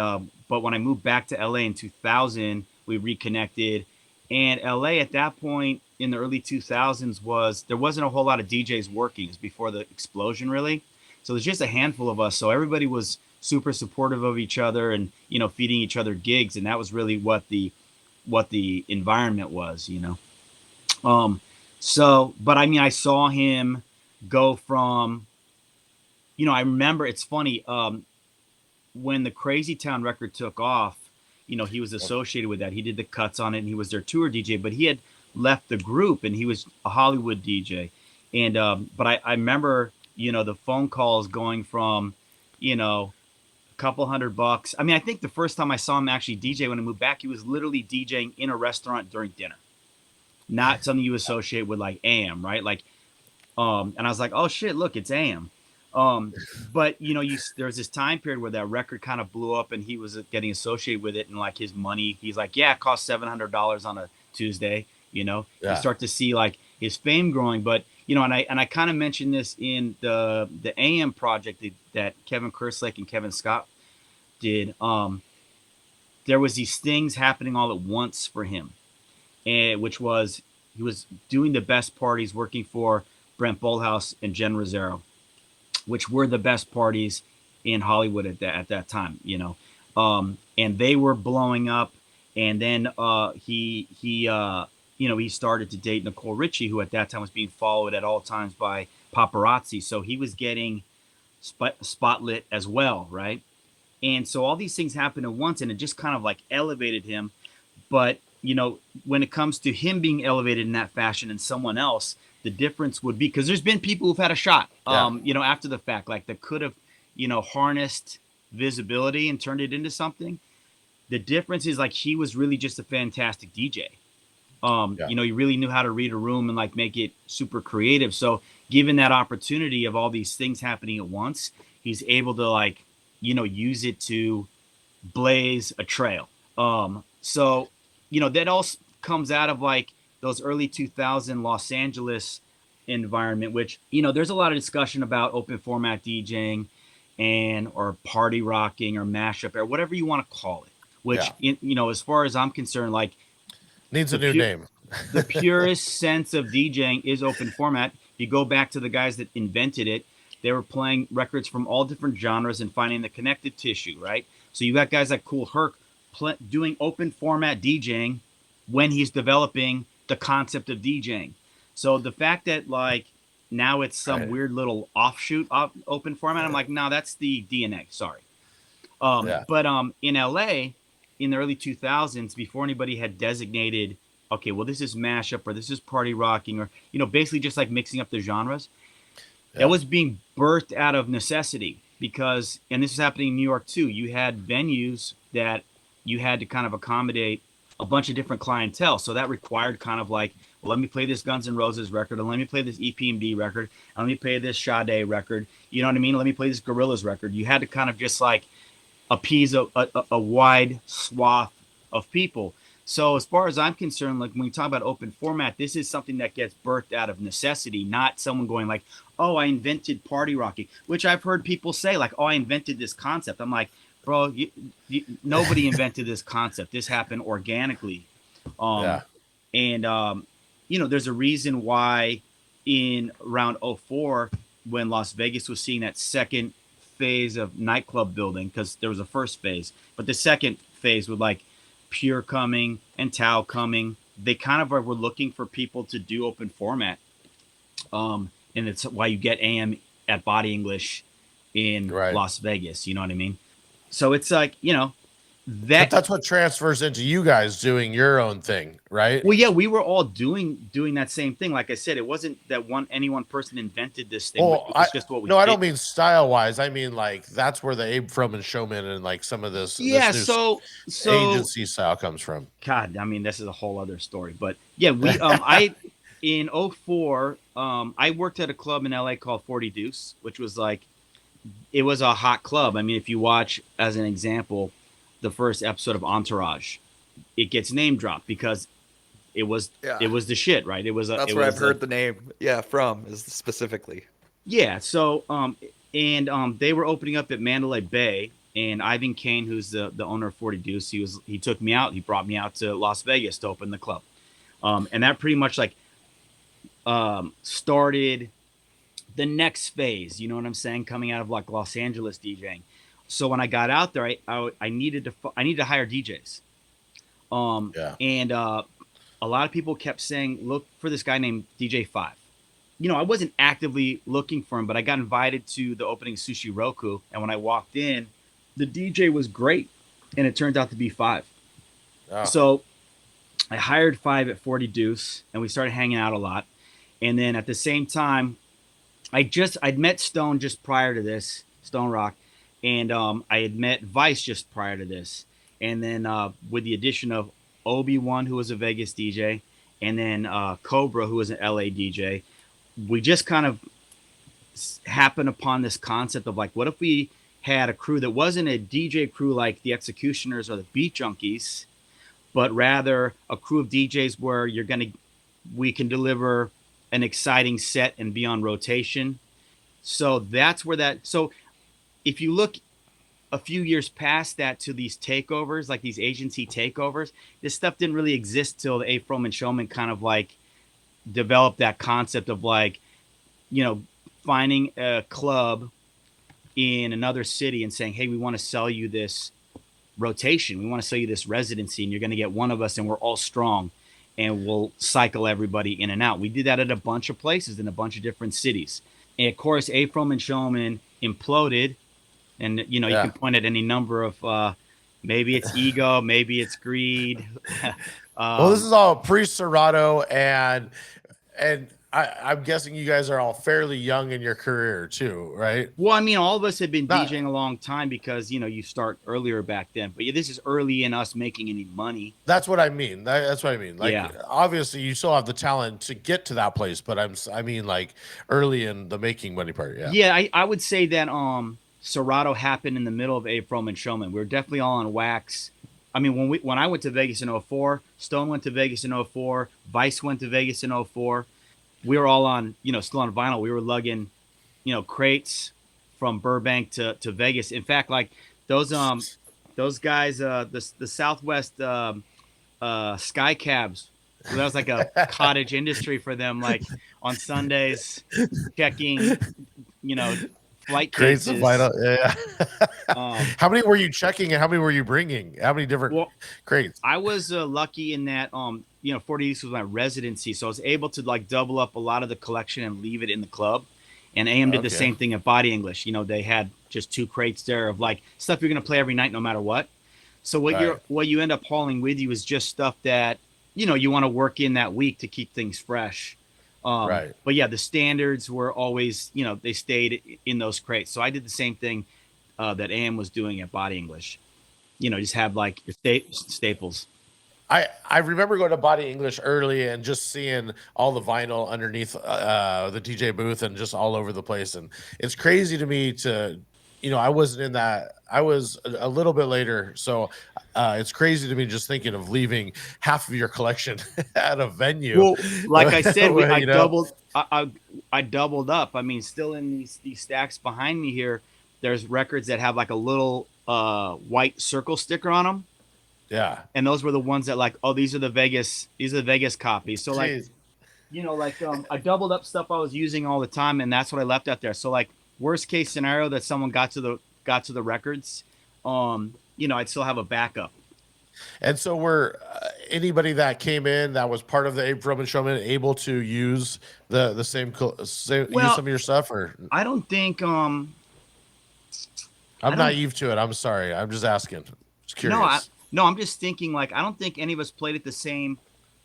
[SPEAKER 4] but when I moved back to LA in 2000, we reconnected. And LA at that point in the early 2000s there wasn't a whole lot of DJs working. It was before the explosion, really. So there's just a handful of us. So everybody was super supportive of each other and, you know, feeding each other gigs. And that was really what the environment was, you know. So, but I mean, I saw him go from, I remember it's funny, when the Crazy Town record took off, he was associated with that. He did the cuts on it and he was their tour DJ, but he had left the group and he was a Hollywood DJ. And, but I remember, the phone calls going from, a couple $100. I mean, I think the first time I saw him actually DJ when I moved back, he was literally DJing in a restaurant during dinner, not something you associate with like AM, right? Like, and I was like, oh shit, look, it's AM. But there was this time period where that record kind of blew up and he was getting associated with it and like his money, he's like, yeah, it cost $700 on a Tuesday, you start to see like his fame growing. But, and I kind of mentioned this in the AM project that Kevin Kerslake and Kevin Scott did. There was these things happening all at once for him, and which was, he was doing the best parties working for Brent Bolthouse and Jen Rosero, which were the best parties in Hollywood at that time, and they were blowing up. And then he started to date Nicole Richie, who at that time was being followed at all times by paparazzi. So he was getting spotlit as well, right? And so all these things happened at once, and it just kind of like elevated him. But when it comes to him being elevated in that fashion and someone else, the difference would be, because there's been people who've had a shot, after the fact, like that could have, harnessed visibility and turned it into something. The difference is like he was really just a fantastic DJ. He really knew how to read a room and like make it super creative. So given that opportunity of all these things happening at once, he's able to like, use it to blaze a trail. So, that all comes out of like those early 2000 Los Angeles environment, which, there's a lot of discussion about open format DJing or party rocking or mashup or whatever you want to call it, which, as far as I'm concerned, like
[SPEAKER 3] needs a new name.
[SPEAKER 4] The purest sense of DJing is open format. You go back to the guys that invented it. They were playing records from all different genres and finding the connective tissue, right? So you got guys like Kool Herc doing open format DJing when he's developing the concept of DJing. So the fact that like now it's some weird little offshoot of open format, I'm like, no, that's the DNA. Sorry. But in LA in the early 2000s, before anybody had designated, okay, well, this is mashup or this is party rocking or, basically just like mixing up the genres. That was being birthed out of necessity because, and this is happening in New York too, you had venues that you had to kind of accommodate a bunch of different clientele. So that required kind of like, well, let me play this Guns N' Roses record, and let me play this EPMD record, and let me play this Sade record. You know what I mean? Let me play this Gorillaz record. You had to kind of just like appease a wide swath of people. So as far as I'm concerned, like when we talk about open format, this is something that gets birthed out of necessity, not someone going like, oh, I invented party rocking, which I've heard people say like, oh, I invented this concept. I'm like, bro, nobody invented this concept. This happened organically. And, there's a reason why in around 2004, when Las Vegas was seeing that second phase of nightclub building, because there was a first phase, but the second phase with like Pure coming and Tao coming, they kind of were looking for people to do open format. And it's why you get AM at Body English in Las Vegas. You know what I mean? So it's like,
[SPEAKER 3] but that's what transfers into you guys doing your own thing, right?
[SPEAKER 4] Well, yeah, we were all doing that same thing. Like I said, it wasn't that any one person invented this thing.
[SPEAKER 3] Well,
[SPEAKER 4] it's just what we
[SPEAKER 3] no,
[SPEAKER 4] did.
[SPEAKER 3] I don't mean style wise. I mean like that's where the Abe Froman Showmen and like some of this, this new agency style comes from.
[SPEAKER 4] God, I mean, this is a whole other story. But yeah, we in 2004, I worked at a club in LA called 40 Deuce, which was like, it was a hot club. I mean, if you watch as an example the first episode of Entourage, it gets name dropped because it was the shit, right? That's
[SPEAKER 2] where I've heard the name from, is specifically.
[SPEAKER 4] Yeah. So they were opening up at Mandalay Bay, and Ivan Kane, who's the owner of 40 Deuce, he took me out. He brought me out to Las Vegas to open the club, and that pretty much like started the next phase. You know what I'm saying? Coming out of like Los Angeles DJing. So when I got out there, I needed to hire DJs. And a lot of people kept saying, look for this guy named DJ Five. You know, I wasn't actively looking for him, but I got invited to the opening Sushi Roku. And when I walked in, the DJ was great. And it turned out to be Five.
[SPEAKER 3] Oh,
[SPEAKER 4] So I hired Five at 40 Deuce and we started hanging out a lot. And then at the same time, I'd met Stone just prior to this, Stone Rock, and I had met Vice just prior to this, and then with the addition of Obi-Wan, who was a Vegas DJ, and then Cobra, who was an LA DJ, we just kind of happened upon this concept of like, what if we had a crew that wasn't a DJ crew like the Executioners or the Beat Junkies, but rather a crew of DJs where we can deliver an exciting set and be on rotation. So that's where that. So if you look a few years past that to these takeovers, like these agency takeovers, this stuff didn't really exist till the Abe Froman Showmen kind of like developed that concept of like, you know, finding a club in another city and saying, hey, we want to sell you this rotation. We want to sell you this residency, and you're going to get one of us, and we're all strong, and we'll cycle everybody in and out. We did that at a bunch of places in a bunch of different cities. And of course, Abe Froman Showman imploded. And, you know, you can point at any number of, maybe it's ego, maybe it's greed.
[SPEAKER 3] well, this is all pre-Serato, and I'm guessing you guys are all fairly young in your career too, right?
[SPEAKER 4] Well, I mean, all of us have been DJing a long time because, you know, you start earlier back then. But yeah, this is early in us making any money.
[SPEAKER 3] That's what I mean. That's what I mean. Like, obviously, you still have the talent to get to that place, but I mean, like, early in the making money part. Yeah.
[SPEAKER 4] Yeah, I would say that Serato happened in the middle of Abe Froman Showman. We were definitely all on wax. I mean, when I went to Vegas in 04, Stone went to Vegas in 04, Vice went to Vegas in 04. We were all on, you know, still on vinyl. We were lugging, you know, crates from Burbank to Vegas. In fact, like those guys, the Southwest Sky Cabs, that was like a cottage industry for them. Like on Sundays, checking, you know, flight
[SPEAKER 3] crates
[SPEAKER 4] cases.
[SPEAKER 3] Of vinyl. Yeah. How many were you checking, and how many were you bringing? How many different crates?
[SPEAKER 4] I was lucky in that, you know, 40 East was my residency, so I was able to like double up a lot of the collection and leave it in the club. And AM did the same thing at Body English. You know, they had just 2 crates there of like stuff you're gonna play every night, no matter what. So what you end up hauling with you is just stuff that, you know, you want to work in that week to keep things fresh. But yeah, the standards were always, you know, they stayed in those crates. So I did the same thing that AM was doing at Body English. You know, just have like your staples.
[SPEAKER 3] I remember going to Body English early and just seeing all the vinyl underneath the DJ booth and just all over the place. And it's crazy to me to, you know, I wasn't in that. I was a little bit later. So it's crazy to me just thinking of leaving half of your collection at a venue.
[SPEAKER 4] Well, like I said, I doubled up. I mean, still in these stacks behind me here, there's records that have like a little white circle sticker on them.
[SPEAKER 3] Yeah.
[SPEAKER 4] And those were the ones that like, oh, these are the Vegas copies. So like, you know, like I doubled up stuff I was using all the time, and that's what I left out there. So like worst case scenario that someone got to the records, you know, I'd still have a backup.
[SPEAKER 3] And so were anybody that came in that was part of the Abe Froman Showman able to use the same use some of your stuff? Or
[SPEAKER 4] I don't think
[SPEAKER 3] I'm naive to it. I'm sorry. I'm just asking. Just curious.
[SPEAKER 4] No, I'm just thinking like I don't think any of us played at the same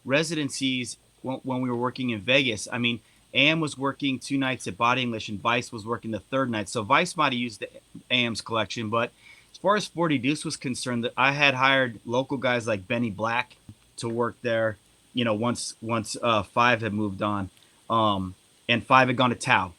[SPEAKER 4] residencies when we were working in Vegas. I mean, AM was working 2 nights at Body English and Vice was working the 3rd night. So Vice might have used the AM's collection, but as far as 40 Deuce was concerned, that I had hired local guys like Benny Black to work there, you know, once Five had moved on, and Five had gone to Tao.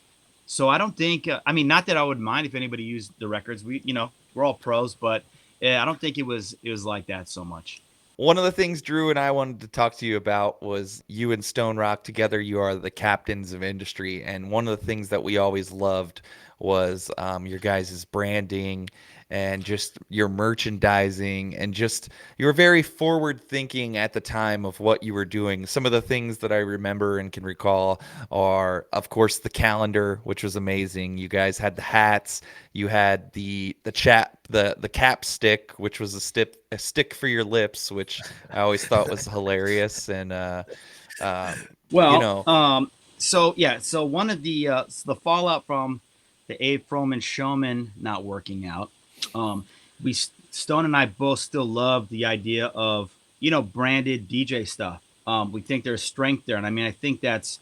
[SPEAKER 4] So I don't think, I mean, not that I would mind if anybody used the records. You know, we're all pros, but I don't think it was like that so much.
[SPEAKER 2] One of the things Drew and I wanted to talk to you about was you and Stone Rock together. You are the captains of industry. And one of the things that we always loved was your guys' branding and just your merchandising, and just you were very forward thinking at the time of what you were doing. Some of the things that I remember and can recall are, of course, the calendar, which was amazing. You guys had the hats, you had the cap stick, which was a stick for your lips, which I always thought was hilarious. And you
[SPEAKER 4] Well,
[SPEAKER 2] know,
[SPEAKER 4] so one of the fallout from the Abe Froman Showmen not working out, we Stone and I both still love the idea of branded DJ stuff. We think there's strength there, and I mean I think that's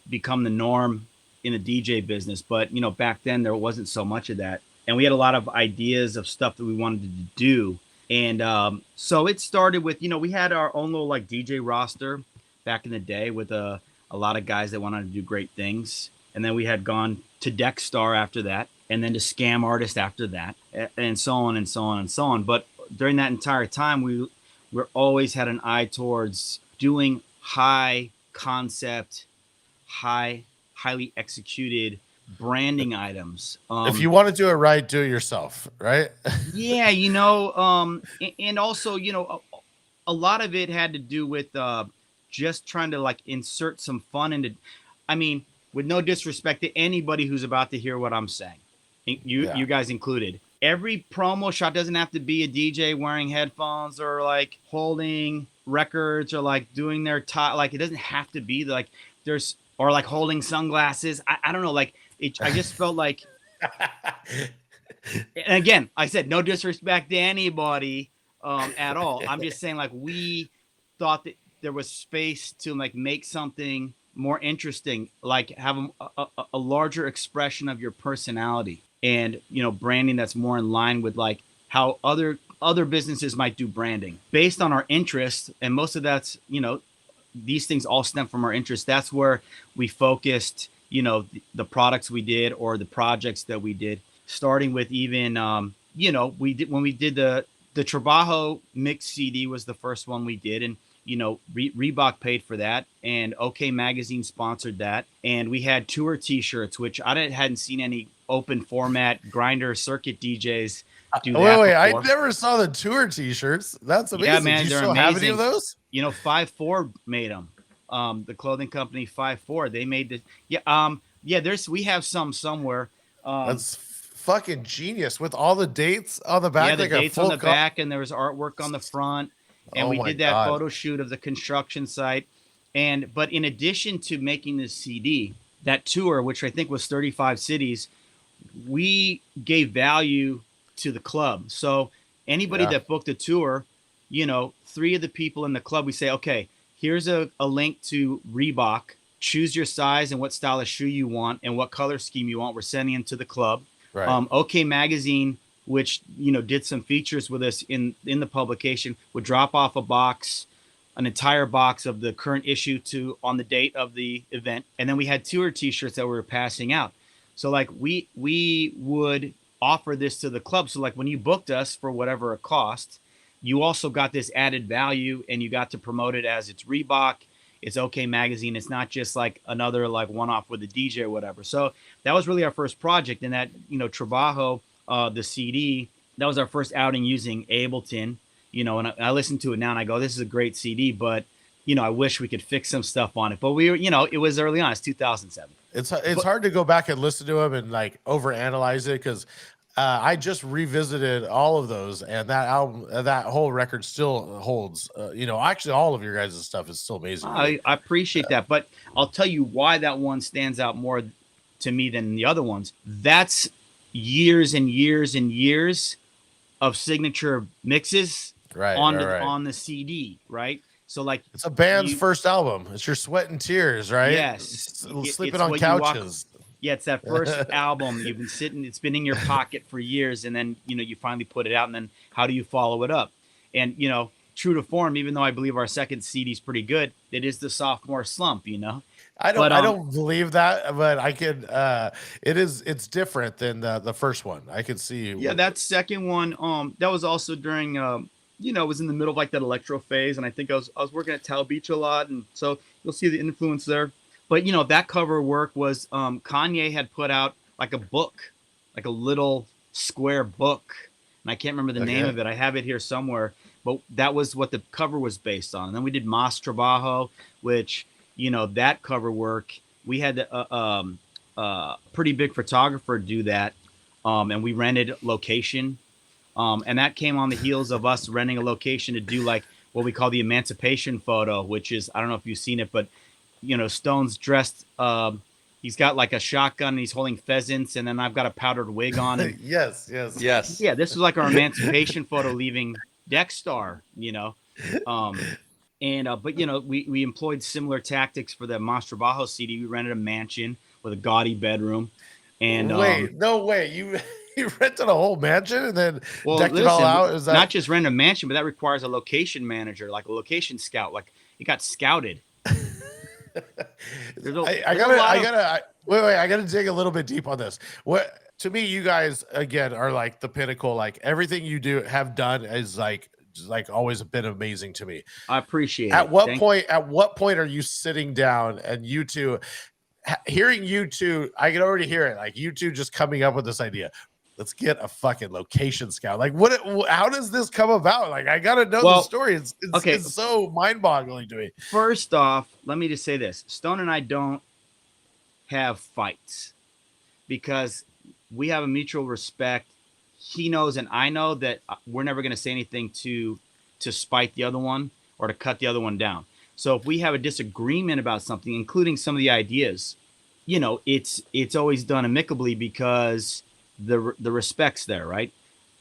[SPEAKER 4] become the norm in the DJ business. But back then there wasn't so much of that, and we had a lot of ideas of stuff that we wanted to do. And so it started with we had our own little like DJ roster back in the day with a lot of guys that wanted to do great things. And then we had gone to Deck Star after that, and then to Scam Artist after that, and so on and so on and so on. But during that entire time, we always had an eye towards doing high concept, highly executed branding items.
[SPEAKER 3] If you want to do it right, do it yourself, right?
[SPEAKER 4] Yeah, and also, a lot of it had to do with just trying to like insert some fun into, I mean, with no disrespect to anybody who's about to hear what I'm saying, you guys included. Every promo shot doesn't have to be a DJ wearing headphones or like holding records or like doing their like it doesn't have to be like or like holding sunglasses. I don't know, like I just felt like, and again, I said no disrespect to anybody at all. I'm just saying like we thought that there was space to like make something more interesting, like have a larger expression of your personality, and branding that's more in line with like how other businesses might do branding based on our interests. And most of that's these things all stem from our interests. That's where we focused the products we did or the projects that we did, starting with even we did the Trabajo mix CD was the first one we did, and Reebok paid for that, and OK Magazine sponsored that, and we had tour T-shirts, which I hadn't seen any open format grinder circuit DJs do that.
[SPEAKER 3] Wait,
[SPEAKER 4] before.
[SPEAKER 3] I never saw the tour T-shirts. That's amazing.
[SPEAKER 4] Yeah, man,
[SPEAKER 3] do you
[SPEAKER 4] they're
[SPEAKER 3] still
[SPEAKER 4] amazing.
[SPEAKER 3] have any of those?
[SPEAKER 4] 5-4 made them. The clothing company 5-4. They made the we have some somewhere.
[SPEAKER 3] That's fucking genius with all the dates on the back.
[SPEAKER 4] Yeah, the
[SPEAKER 3] like
[SPEAKER 4] dates on the back, and there was artwork on the front. And we did that photo shoot of the construction site. But in addition to making this CD, that tour, which I think was 35 cities, we gave value to the club. So anybody that booked a tour, 3 of the people in the club, we say, okay, here's a link to Reebok. Choose your size and what style of shoe you want and what color scheme you want. We're sending them to the club. Right. OK Magazine, which did some features with us in the publication, would drop off an entire box of the current issue on the date of the event. And then we had tour T-shirts that we were passing out. So like we would offer this to the club. So like when you booked us for whatever it cost, you also got this added value, and you got to promote it as it's Reebok, it's OK Magazine. It's not just like another like one-off with a DJ or whatever. So that was really our first project. And that Trabajo, the CD, that was our first outing using Ableton, and I listen to it now and I go, this is a great CD, but I wish we could fix some stuff on it. But we were, it was early on. It's 2007.
[SPEAKER 3] It's hard to go back and listen to them and like overanalyze it, because I just revisited all of those, and that album, that whole record still holds. Actually, all of your guys' stuff is still amazing.
[SPEAKER 4] I appreciate that, but I'll tell you why that one stands out more to me than the other ones. That's years and years and years of signature mixes on the CD, right? So like
[SPEAKER 3] it's a band's first album. It's your sweat and tears, right?
[SPEAKER 4] Yes,
[SPEAKER 3] sleeping on couches.
[SPEAKER 4] Yeah, it's that first album. You've been it's been in your pocket for years, and then you finally put it out, and then how do you follow it up? And true to form, even though I believe our second CD is pretty good, it is the sophomore slump.
[SPEAKER 3] I don't believe that, but I can. It's different than the first one. I can see.
[SPEAKER 4] Yeah, that second one. That was also during. It was in the middle of like that electro phase, and I think I was working at Tal Beach a lot, and so you'll see the influence there. But that cover work was Kanye had put out like a book, like a little square book, and I can't remember the name of it. I have it here somewhere, but that was what the cover was based on. And then we did Mas Trabajo, which, you know, that cover work, we had a pretty big photographer do that, and we rented location. And that came on the heels of us renting a location to do like what we call the emancipation photo, which is, I don't know if you've seen it, but, you know, Stone's dressed, he's got like a shotgun and he's holding pheasants, and then I've got a powdered wig on. And
[SPEAKER 3] Yes.
[SPEAKER 4] yeah, this was like our emancipation photo leaving Dexstar, you know. But, you know, we employed similar tactics for the Monster Bajo CD. We rented a mansion with a gaudy bedroom. And
[SPEAKER 3] no way. You rented a whole mansion and then decked it
[SPEAKER 4] listen,
[SPEAKER 3] all out? Is that
[SPEAKER 4] not just rent a mansion, but that requires a location manager, like a location scout. Like, it got scouted.
[SPEAKER 3] I gotta dig a little bit deep on this. What, to me, you guys again are like the pinnacle. Like everything you have done is like always been amazing to me.
[SPEAKER 4] I appreciate it.
[SPEAKER 3] At what point are you sitting down and you two, hearing you two, I can already hear it, like you two just coming up with this idea. Let's get a fucking location scout. Like, how does this come about? Like, I gotta know the story. It's so mind-boggling to me.
[SPEAKER 4] First off, let me just say this: Stone and I don't have fights because we have a mutual respect. He knows and I know that we're never going to say anything to spite the other one or to cut the other one down. So if we have a disagreement about something, including some of the ideas, you know, it's always done amicably because the respect's there, right?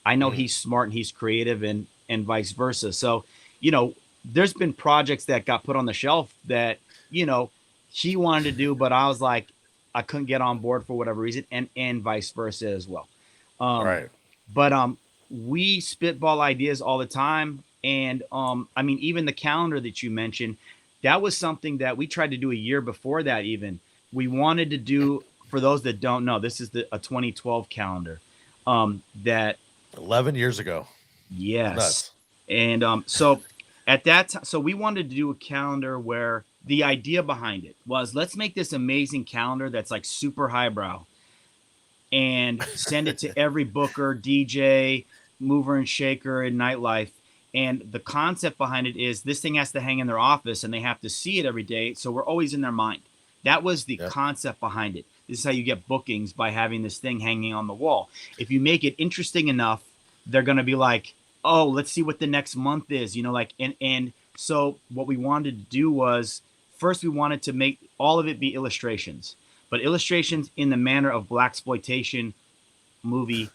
[SPEAKER 4] I know he's smart and he's creative, and vice versa. So, you know, there's been projects that got put on the shelf that, you know, he wanted to do, but I was like, I couldn't get on board for whatever reason, and vice versa as well.
[SPEAKER 3] Right.
[SPEAKER 4] But we spitball ideas all the time. And I mean, even the calendar that you mentioned, that was something that we tried to do a year before that. Even we wanted to do, for those that don't know, this is a 2012 calendar that
[SPEAKER 3] 11 years ago.
[SPEAKER 4] Yes.
[SPEAKER 3] Nuts.
[SPEAKER 4] And so at that time, so we wanted to do a calendar where the idea behind it was, let's make this amazing calendar that's like super highbrow and send it to every booker, DJ, mover and shaker in nightlife. And the concept behind it is this thing has to hang in their office and they have to see it every day. So we're always in their mind. That was the concept behind it. This is how you get bookings, by having this thing hanging on the wall. If you make it interesting enough, they're going to be like, oh, let's see what the next month is, you know, like, and so what we wanted to do was, first we wanted to make all of it be illustrations, but illustrations in the manner of blaxploitation movie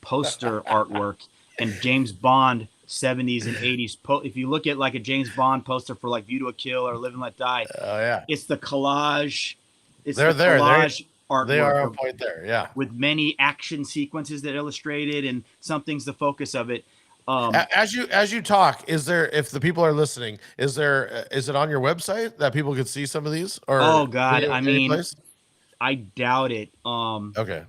[SPEAKER 4] poster artwork and James Bond 70s and 80s. If you look at like a James Bond poster for like View to a Kill or Live and Let Die, it's the collage. It's collage artwork.
[SPEAKER 3] They are on point there, yeah.
[SPEAKER 4] With many action sequences that illustrated, and something's the focus of it.
[SPEAKER 3] As you talk, is there, if the people are listening, is it on your website that people could see some of these? Or
[SPEAKER 4] oh God, I mean,
[SPEAKER 3] place?
[SPEAKER 4] I doubt it.
[SPEAKER 3] Okay.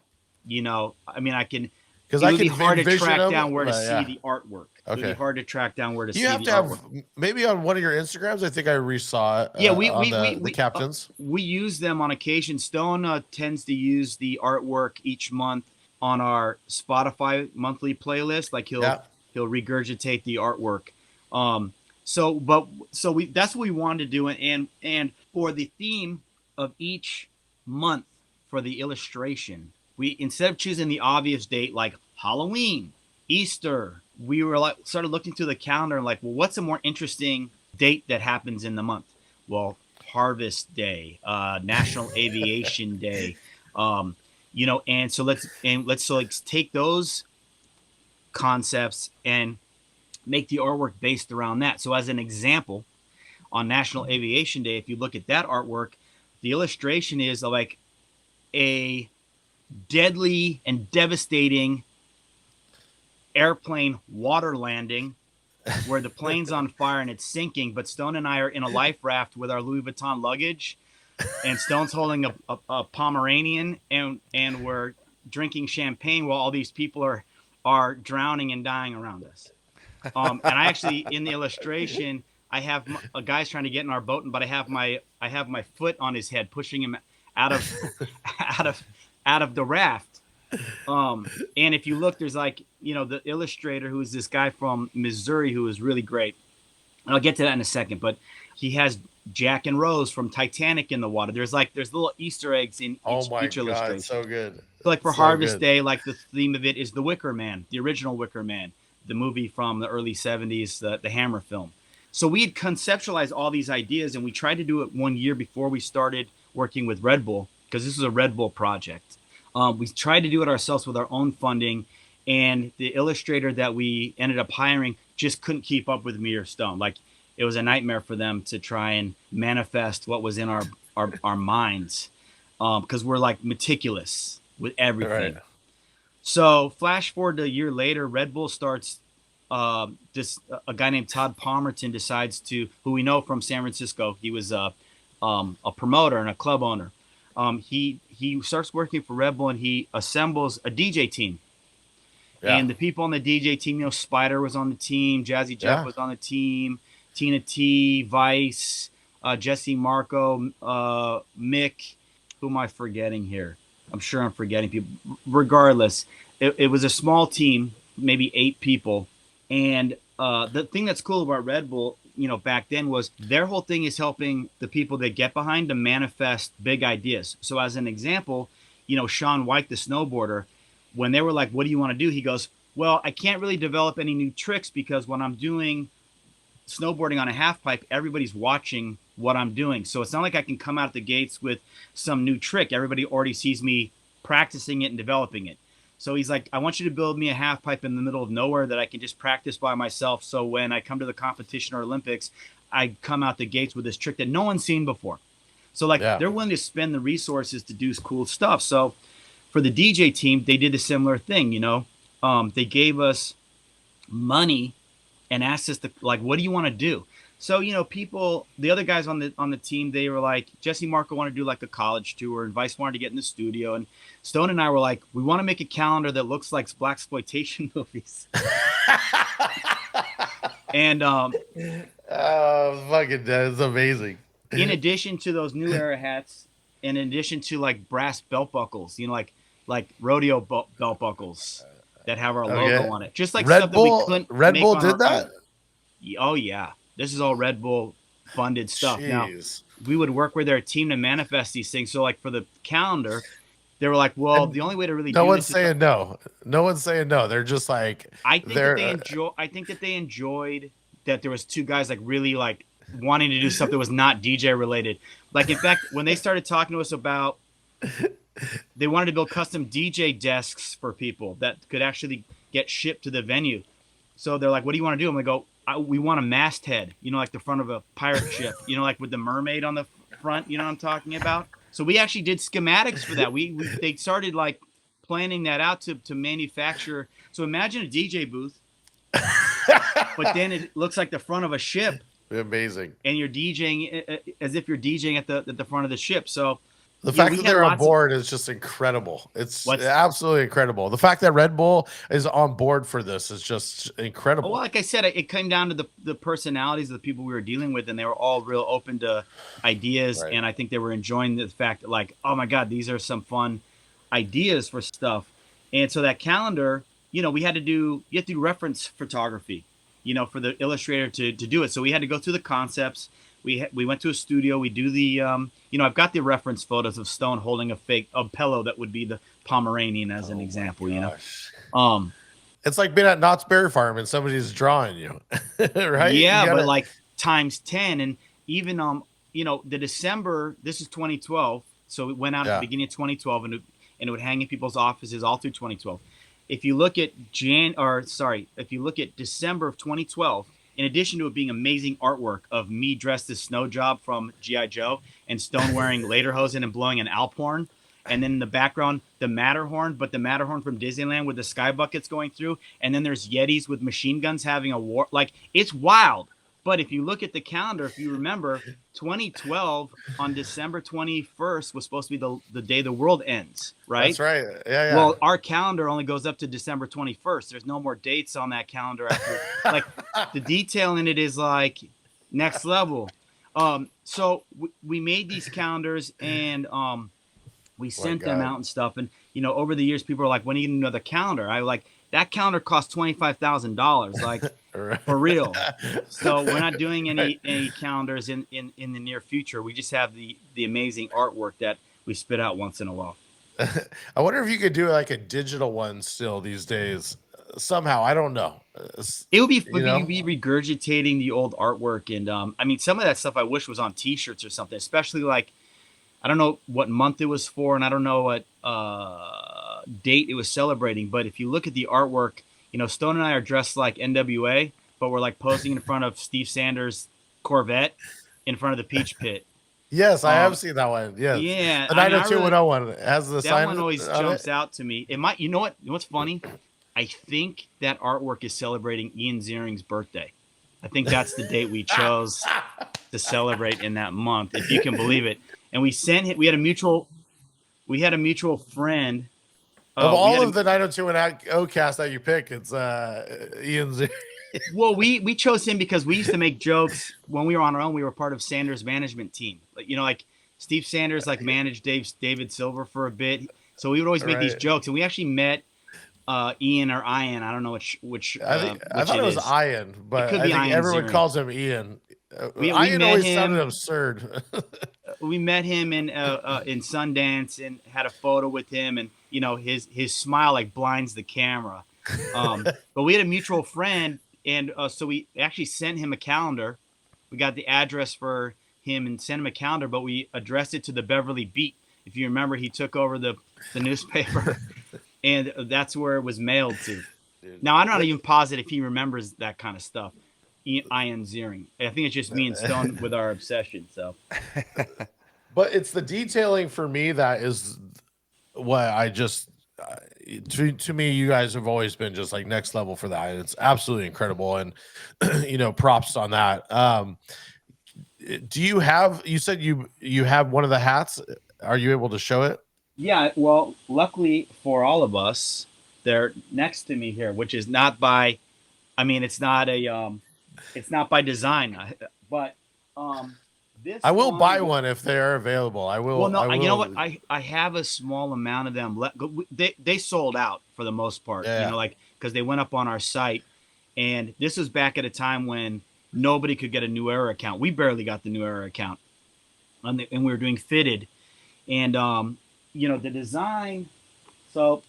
[SPEAKER 4] You know, I mean, I can.
[SPEAKER 3] Because
[SPEAKER 4] it
[SPEAKER 3] I
[SPEAKER 4] would be
[SPEAKER 3] can
[SPEAKER 4] hard to
[SPEAKER 3] envision
[SPEAKER 4] track
[SPEAKER 3] them,
[SPEAKER 4] down where to
[SPEAKER 3] yeah.
[SPEAKER 4] see the artwork.
[SPEAKER 3] Okay.
[SPEAKER 4] It would be hard to track down where to see the artwork.
[SPEAKER 3] You have to have, maybe on one of your Instagrams, I think I resaw it.
[SPEAKER 4] Yeah,
[SPEAKER 3] the captains.
[SPEAKER 4] We use them on occasion. Stone tends to use the artwork each month on our Spotify monthly playlist. Like he'll regurgitate the artwork. So that's what we wanted to do. And for the theme of each month for the illustration, we, instead of choosing the obvious date like Halloween, Easter, we were like started looking through the calendar and like, well, what's a more interesting date that happens in the month? Well, Harvest Day, National Aviation Day, you know, and so let's take those concepts and make the artwork based around that. So as an example, on National Aviation Day, if you look at that artwork, the illustration is like a deadly and devastating airplane water landing where the plane's on fire and it's sinking, but Stone and I are in a life raft with our Louis Vuitton luggage, and Stone's holding a Pomeranian, and we're drinking champagne while all these people are drowning and dying around us. And I actually, in the illustration, I have a guy's trying to get in our boat, but I have my foot on his head, pushing him out of the raft. And if you look, there's like, the illustrator who is this guy from Missouri who is really great. And I'll get to that in a second, but he has Jack and Rose from Titanic in the water. There's little Easter eggs in
[SPEAKER 3] Oh my
[SPEAKER 4] each
[SPEAKER 3] God,
[SPEAKER 4] illustration.
[SPEAKER 3] so good.
[SPEAKER 4] So like for
[SPEAKER 3] So
[SPEAKER 4] Harvest
[SPEAKER 3] good.
[SPEAKER 4] Day, like the theme of it is the Wicker Man, the original Wicker Man, the movie from the early 70s, the Hammer film. So we had conceptualized all these ideas, and we tried to do it 1 year before we started working with Red Bull, because this was a Red Bull project. We tried to do it ourselves with our own funding, and the illustrator that we ended up hiring just couldn't keep up with me or Stone. Like, it was a nightmare for them to try and manifest what was in our minds, because we're like meticulous with everything.
[SPEAKER 3] Right.
[SPEAKER 4] So flash forward to a year later, Red Bull starts. A guy named Todd Palmerton decides to, who we know from San Francisco. He was a promoter and a club owner. He starts working for Red Bull, and he assembles a DJ team.
[SPEAKER 3] Yeah.
[SPEAKER 4] And the people on the DJ team, Spider was on the team, Jazzy Jeff was on the team, Tina T, Vice, Jesse Marco, Mick. Who am I forgetting here? I'm sure I'm forgetting people. Regardless, it was a small team, maybe 8 people. And the thing that's cool about Red Bull, back then, was their whole thing is helping the people they get behind to manifest big ideas. So as an example, Sean White, the snowboarder, when they were like, what do you want to do? He goes, well, I can't really develop any new tricks because when I'm doing snowboarding on a half pipe, everybody's watching what I'm doing. So it's not like I can come out the gates with some new trick. Everybody already sees me practicing it and developing it. So he's like, I want you to build me a half pipe in the middle of nowhere that I can just practice by myself. So when I come to the competition or Olympics, I come out the gates with this trick that no one's seen before. So they're willing to spend the resources to do cool stuff. So for the DJ team, they did a similar thing. They gave us money and asked us to, like, what do you want to do? So, people, the other guys on the team, they were like, Jesse Marco wanted to do like a college tour, and Vice wanted to get in the studio. And Stone and I were like, we want to make a calendar that looks like blaxploitation movies. And
[SPEAKER 3] fucking that's amazing.
[SPEAKER 4] In addition to those new era hats, and in addition to like brass belt buckles, like rodeo belt buckles that have our logo on it, just like
[SPEAKER 3] Red
[SPEAKER 4] stuff
[SPEAKER 3] Bull,
[SPEAKER 4] that we couldn't.
[SPEAKER 3] Red
[SPEAKER 4] make
[SPEAKER 3] Bull
[SPEAKER 4] on
[SPEAKER 3] did
[SPEAKER 4] our
[SPEAKER 3] that.
[SPEAKER 4] Own. Oh yeah, this is all Red Bull funded stuff.
[SPEAKER 3] Jeez.
[SPEAKER 4] Now we would work with their team to manifest these things. So like for the calendar, they were like, well, the only way to really
[SPEAKER 3] No
[SPEAKER 4] do
[SPEAKER 3] one's
[SPEAKER 4] this
[SPEAKER 3] saying no. No one's saying no. They're just like,
[SPEAKER 4] I think that they enjoyed that there was 2 guys like really like wanting to do stuff that was not DJ related. Like, in fact, when they started talking to us about, they wanted to build custom DJ desks for people that could actually get shipped to the venue. So they're like, what do you want to do? I'm going to go, we want a masthead, like the front of a pirate ship, like with the mermaid on the front, you know what I'm talking about? So we actually did schematics for that. They started like planning that out to manufacture. So imagine a DJ booth, but then it looks like the front of a ship.
[SPEAKER 3] amazing.
[SPEAKER 4] And you're DJing as if you're DJing at the front of the ship. So
[SPEAKER 3] The fact that they're on board is just incredible. It's absolutely incredible. The fact that Red Bull is on board for this is just incredible.
[SPEAKER 4] Well, like I said, it came down to the personalities of the people we were dealing with, and they were all real open to ideas. Right. And I think they were enjoying the fact that, like, oh my God, these are some fun ideas for stuff. And so that calendar, you have to do reference photography, for the illustrator to do it. So we had to go through the concepts. We went to a studio. We do the, I've got the reference photos of Stone holding a pillow that would be the Pomeranian as an example,
[SPEAKER 3] It's like being at Knott's Berry Farm and somebody's drawing you, right?
[SPEAKER 4] Yeah, but like times 10. And even, the December, this is 2012. So it went out at the beginning of 2012 and it would hang in people's offices all through 2012. If you look at December of 2012, in addition to it being amazing artwork of me dressed as Snow Job from G.I. Joe and Stone wearing lederhosen and blowing an Alp horn, and then in the background, the Matterhorn, but the Matterhorn from Disneyland with the sky buckets going through, and then there's Yetis with machine guns having a war. Like, it's wild. But if you look at the calendar, if you remember, 2012 on December 21st was supposed to be the day the world ends, right?
[SPEAKER 3] That's right. Yeah.
[SPEAKER 4] Well, our calendar only goes up to December 21st. There's no more dates on that calendar after. Like, the detail in it is like next level. So we made these calendars and we sent them out and stuff. And over the years, people are like, when are you going to do another calendar? I like, that calendar cost $25,000, like for real. So we're not doing any calendars in the near future. We just have the amazing artwork that we spit out once in a while.
[SPEAKER 3] I wonder if you could do like a digital one still these days. Somehow, I don't know.
[SPEAKER 4] It would be regurgitating the old artwork, and I mean, some of that stuff I wish was on T-shirts or something. Especially like, I don't know what month it was for, and I don't know what date it was celebrating. But if you look at the artwork, Stone and I are dressed like NWA, but we're like posing in front of Steve Sanders' Corvette in front of the Peach Pit.
[SPEAKER 3] Yes, I have seen that one. Yes.
[SPEAKER 4] Yeah,
[SPEAKER 3] the 90210 has the
[SPEAKER 4] that
[SPEAKER 3] sign.
[SPEAKER 4] One always jumps out to me. It might. You know what? What's funny? I think that artwork is celebrating Ian Ziering's birthday. I think that's the date we chose to celebrate in that month, if you can believe it. And we sent it. We had a mutual friend.
[SPEAKER 3] Of all of the 90210 cast that you pick, it's Ian Ziering.
[SPEAKER 4] Well, we chose him because we used to make jokes when we were on our own. We were part of Sanders' management team. Like Steve Sanders managed David Silver for a bit. So we would always make these jokes. And we actually met Ian or Ian. I don't know which.
[SPEAKER 3] I thought it was Ian, but I think everyone calls him Ian. Ian always sounded absurd.
[SPEAKER 4] We met him in Sundance and had a photo with him, and his smile like blinds the camera. But we had a mutual friend, and so we actually sent him a calendar. We got the address for him and sent him a calendar, but we addressed it to the Beverly Beat. If you remember, he took over the newspaper, and that's where it was mailed to. Now, I'm not even positive if he remembers that kind of stuff. Ian Ziering. I think it's just me and Stone with our obsession. So,
[SPEAKER 3] but it's the detailing for me that is what I just. To me, you guys have always been just like next level for that. It's absolutely incredible, and props on that. Do you have? You said you have one of the hats. Are you able to show it?
[SPEAKER 4] Yeah. Well, luckily for all of us, they're next to me here, which is not by. I mean, it's not by design, but this.
[SPEAKER 3] I will buy one if they are available. I will.
[SPEAKER 4] Well, no,
[SPEAKER 3] I will.
[SPEAKER 4] You know what? I have a small amount of them. They sold out for the most part.
[SPEAKER 3] Yeah.
[SPEAKER 4] Because they went up on our site, and this was back at a time when nobody could get a New Era account. We barely got the New Era account, and we were doing fitted, and the design. So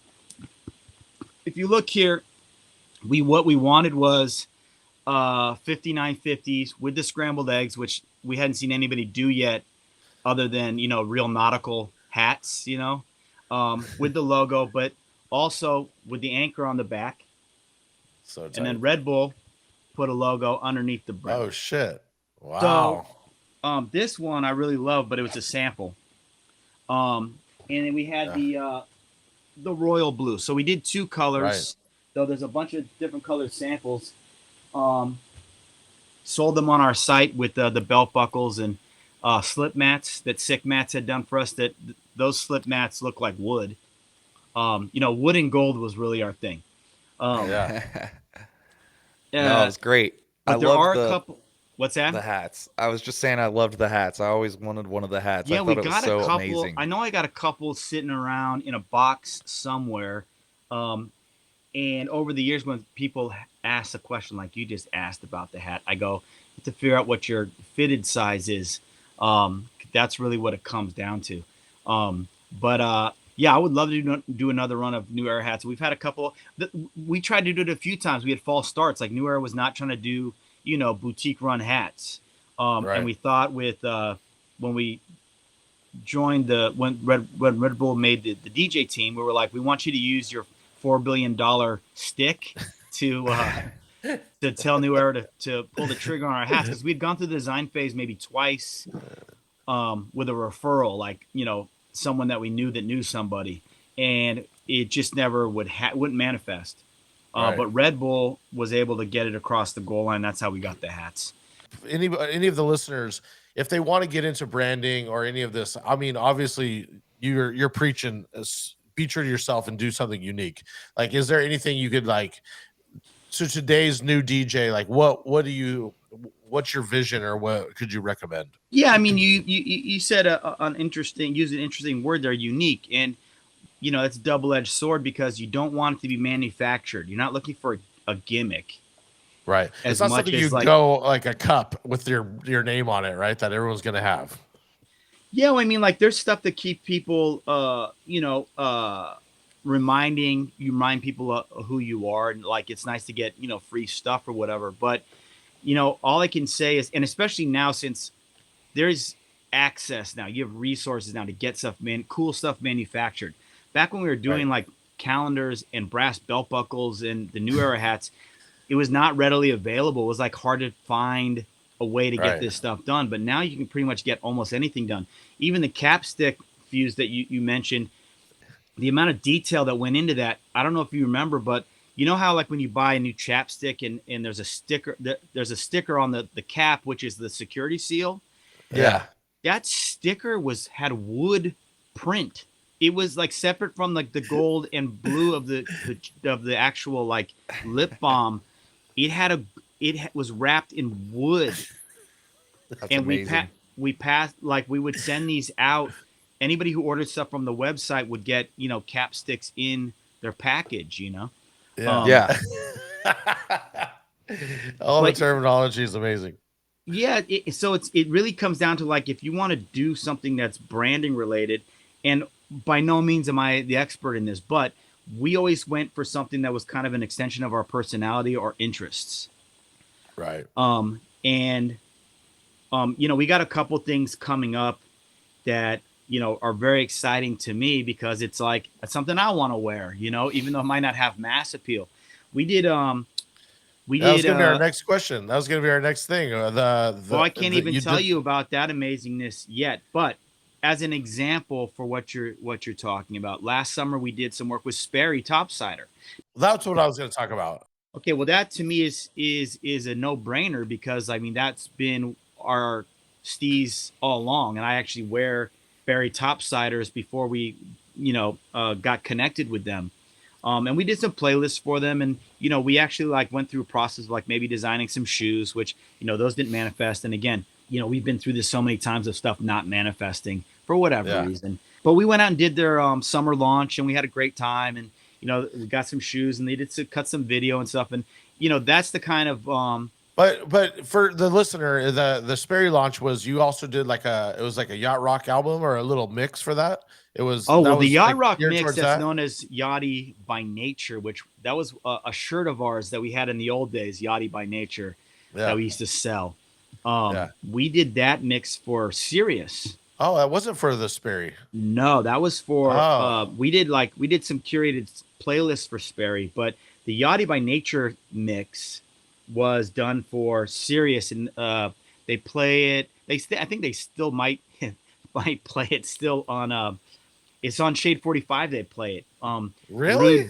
[SPEAKER 4] if you look here, what we wanted was 5950s with the scrambled eggs, which we hadn't seen anybody do yet other than, real nautical hats, with the logo, but also with the anchor on the back.
[SPEAKER 3] So tight.
[SPEAKER 4] And then Red Bull put a logo underneath the brim.
[SPEAKER 3] Oh, shit. Wow.
[SPEAKER 4] So this one I really love, but it was a sample. And then we had the royal blue. So we did two colors, though there's a bunch of different colored samples. Sold them on our site with the belt buckles and slip mats that Sick Mats had done for us. That those slip mats look like wood. Wood and gold was really our thing.
[SPEAKER 2] No, it's great.
[SPEAKER 4] But there are a couple. What's that?
[SPEAKER 2] The hats. I was just saying I loved the hats. I always wanted one of the hats.
[SPEAKER 4] Yeah,
[SPEAKER 2] I thought
[SPEAKER 4] we
[SPEAKER 2] it was
[SPEAKER 4] got
[SPEAKER 2] so
[SPEAKER 4] a couple.
[SPEAKER 2] amazing.
[SPEAKER 4] I know I got a couple sitting around in a box somewhere. And over the years, when people ask a question like you just asked about the hat, I go, you have to figure out what your fitted size is. That's really what it comes down to. Yeah, I would love to do another run of New Era hats. We've had a couple. We tried to do it a few times. We had false starts. Like New Era was not trying to do, boutique run hats. And we thought with when we joined when Red Bull made the DJ team, we were like, we want you to use your $4 billion stick to tell New Era to pull the trigger on our hats, because we'd gone through the design phase maybe twice with a referral, like someone that we knew that knew somebody, and it just never wouldn't manifest. But Red Bull was able to get it across the goal line. That's how we got the hats.
[SPEAKER 3] Any of the listeners, if they want to get into branding or any of this, I mean, obviously you're preaching. Be true to yourself and do something unique. Like, is there anything you could to today's new DJ, like what's your vision, or what could you recommend?
[SPEAKER 4] Yeah, I mean, you said use an interesting word there, unique. And you know, it's a double-edged sword because you don't want it to be manufactured. You're not looking for a gimmick.
[SPEAKER 3] Right.
[SPEAKER 4] As
[SPEAKER 3] It's not
[SPEAKER 4] much
[SPEAKER 3] something
[SPEAKER 4] as
[SPEAKER 3] you
[SPEAKER 4] like,
[SPEAKER 3] go like a cup with your name on it, right? That everyone's gonna have.
[SPEAKER 4] yeah, I mean, like there's stuff that keep people, remind people who you are, and like it's nice to get free stuff or whatever. But all I can say is, and especially now since there's access now, you have resources now to get cool stuff manufactured. Back when we were doing
[SPEAKER 3] Right.
[SPEAKER 4] like calendars and brass belt buckles and the New Era hats, it was not readily available. It was like hard to find a way to get
[SPEAKER 3] Right.
[SPEAKER 4] this stuff done. But now you can pretty much get almost anything done. Even the capstick fuse that you mentioned, the amount of detail that went into that. I don't know if you remember, but you know how like when you buy a new chapstick and there's a sticker on the cap, which is the security seal.
[SPEAKER 2] Yeah.
[SPEAKER 4] That sticker had wood print. It was like separate from like the gold and blue of the actual like lip balm. It was wrapped in wood.
[SPEAKER 2] That's
[SPEAKER 4] And
[SPEAKER 2] amazing.
[SPEAKER 4] we passed, like we would send these out. Anybody who ordered stuff from the website would get cap sticks in their package.
[SPEAKER 3] Yeah.
[SPEAKER 2] Yeah.
[SPEAKER 3] All the
[SPEAKER 4] But
[SPEAKER 3] terminology is amazing.
[SPEAKER 4] yeah, so it really comes down to like if you want to do something that's branding related, and by no means am I the expert in this, but we always went for something that was kind of an extension of our personality or interests.
[SPEAKER 3] Right.
[SPEAKER 4] And we got a couple things coming up that are very exciting to me because it's like it's something I want to wear, even though it might not have mass appeal. We did
[SPEAKER 3] That was gonna be our next question. That was gonna be our next thing.
[SPEAKER 4] Well, I can't even tell
[SPEAKER 3] did,
[SPEAKER 4] you about that amazingness yet, but as an example for what you're talking about, last summer we did some work with Sperry Topsider.
[SPEAKER 3] That's what I was gonna talk about.
[SPEAKER 4] Okay, well that to me is a no-brainer because I mean that's been our steez all along, and I actually wear Sperry Topsiders before we got connected with them. And we did some playlists for them, and we actually like went through a process of like maybe designing some shoes, which those didn't manifest. And again, we've been through this so many times of stuff not manifesting for whatever reason. But we went out and did their summer launch, and we had a great time. And we got some shoes, and they did cut some video and stuff. And that's the kind of
[SPEAKER 3] But for the listener, the Sperry launch was you also did like it was like a yacht rock album or a little mix for that. It was
[SPEAKER 4] the yacht
[SPEAKER 3] like
[SPEAKER 4] rock
[SPEAKER 3] geared
[SPEAKER 4] mix
[SPEAKER 3] towards
[SPEAKER 4] that's
[SPEAKER 3] that?
[SPEAKER 4] known as Yachty by Nature, which that was a shirt of ours that we had in the old days, Yachty by Nature, that we used to sell. We did that mix for Sirius.
[SPEAKER 3] Oh, that wasn't for the Sperry.
[SPEAKER 4] No, that was for we did some curated playlists for Sperry, but the Yachty by Nature mix was done for Sirius, and they play it. I think they still might play it still on it's on Shade 45. They play it.
[SPEAKER 3] Really?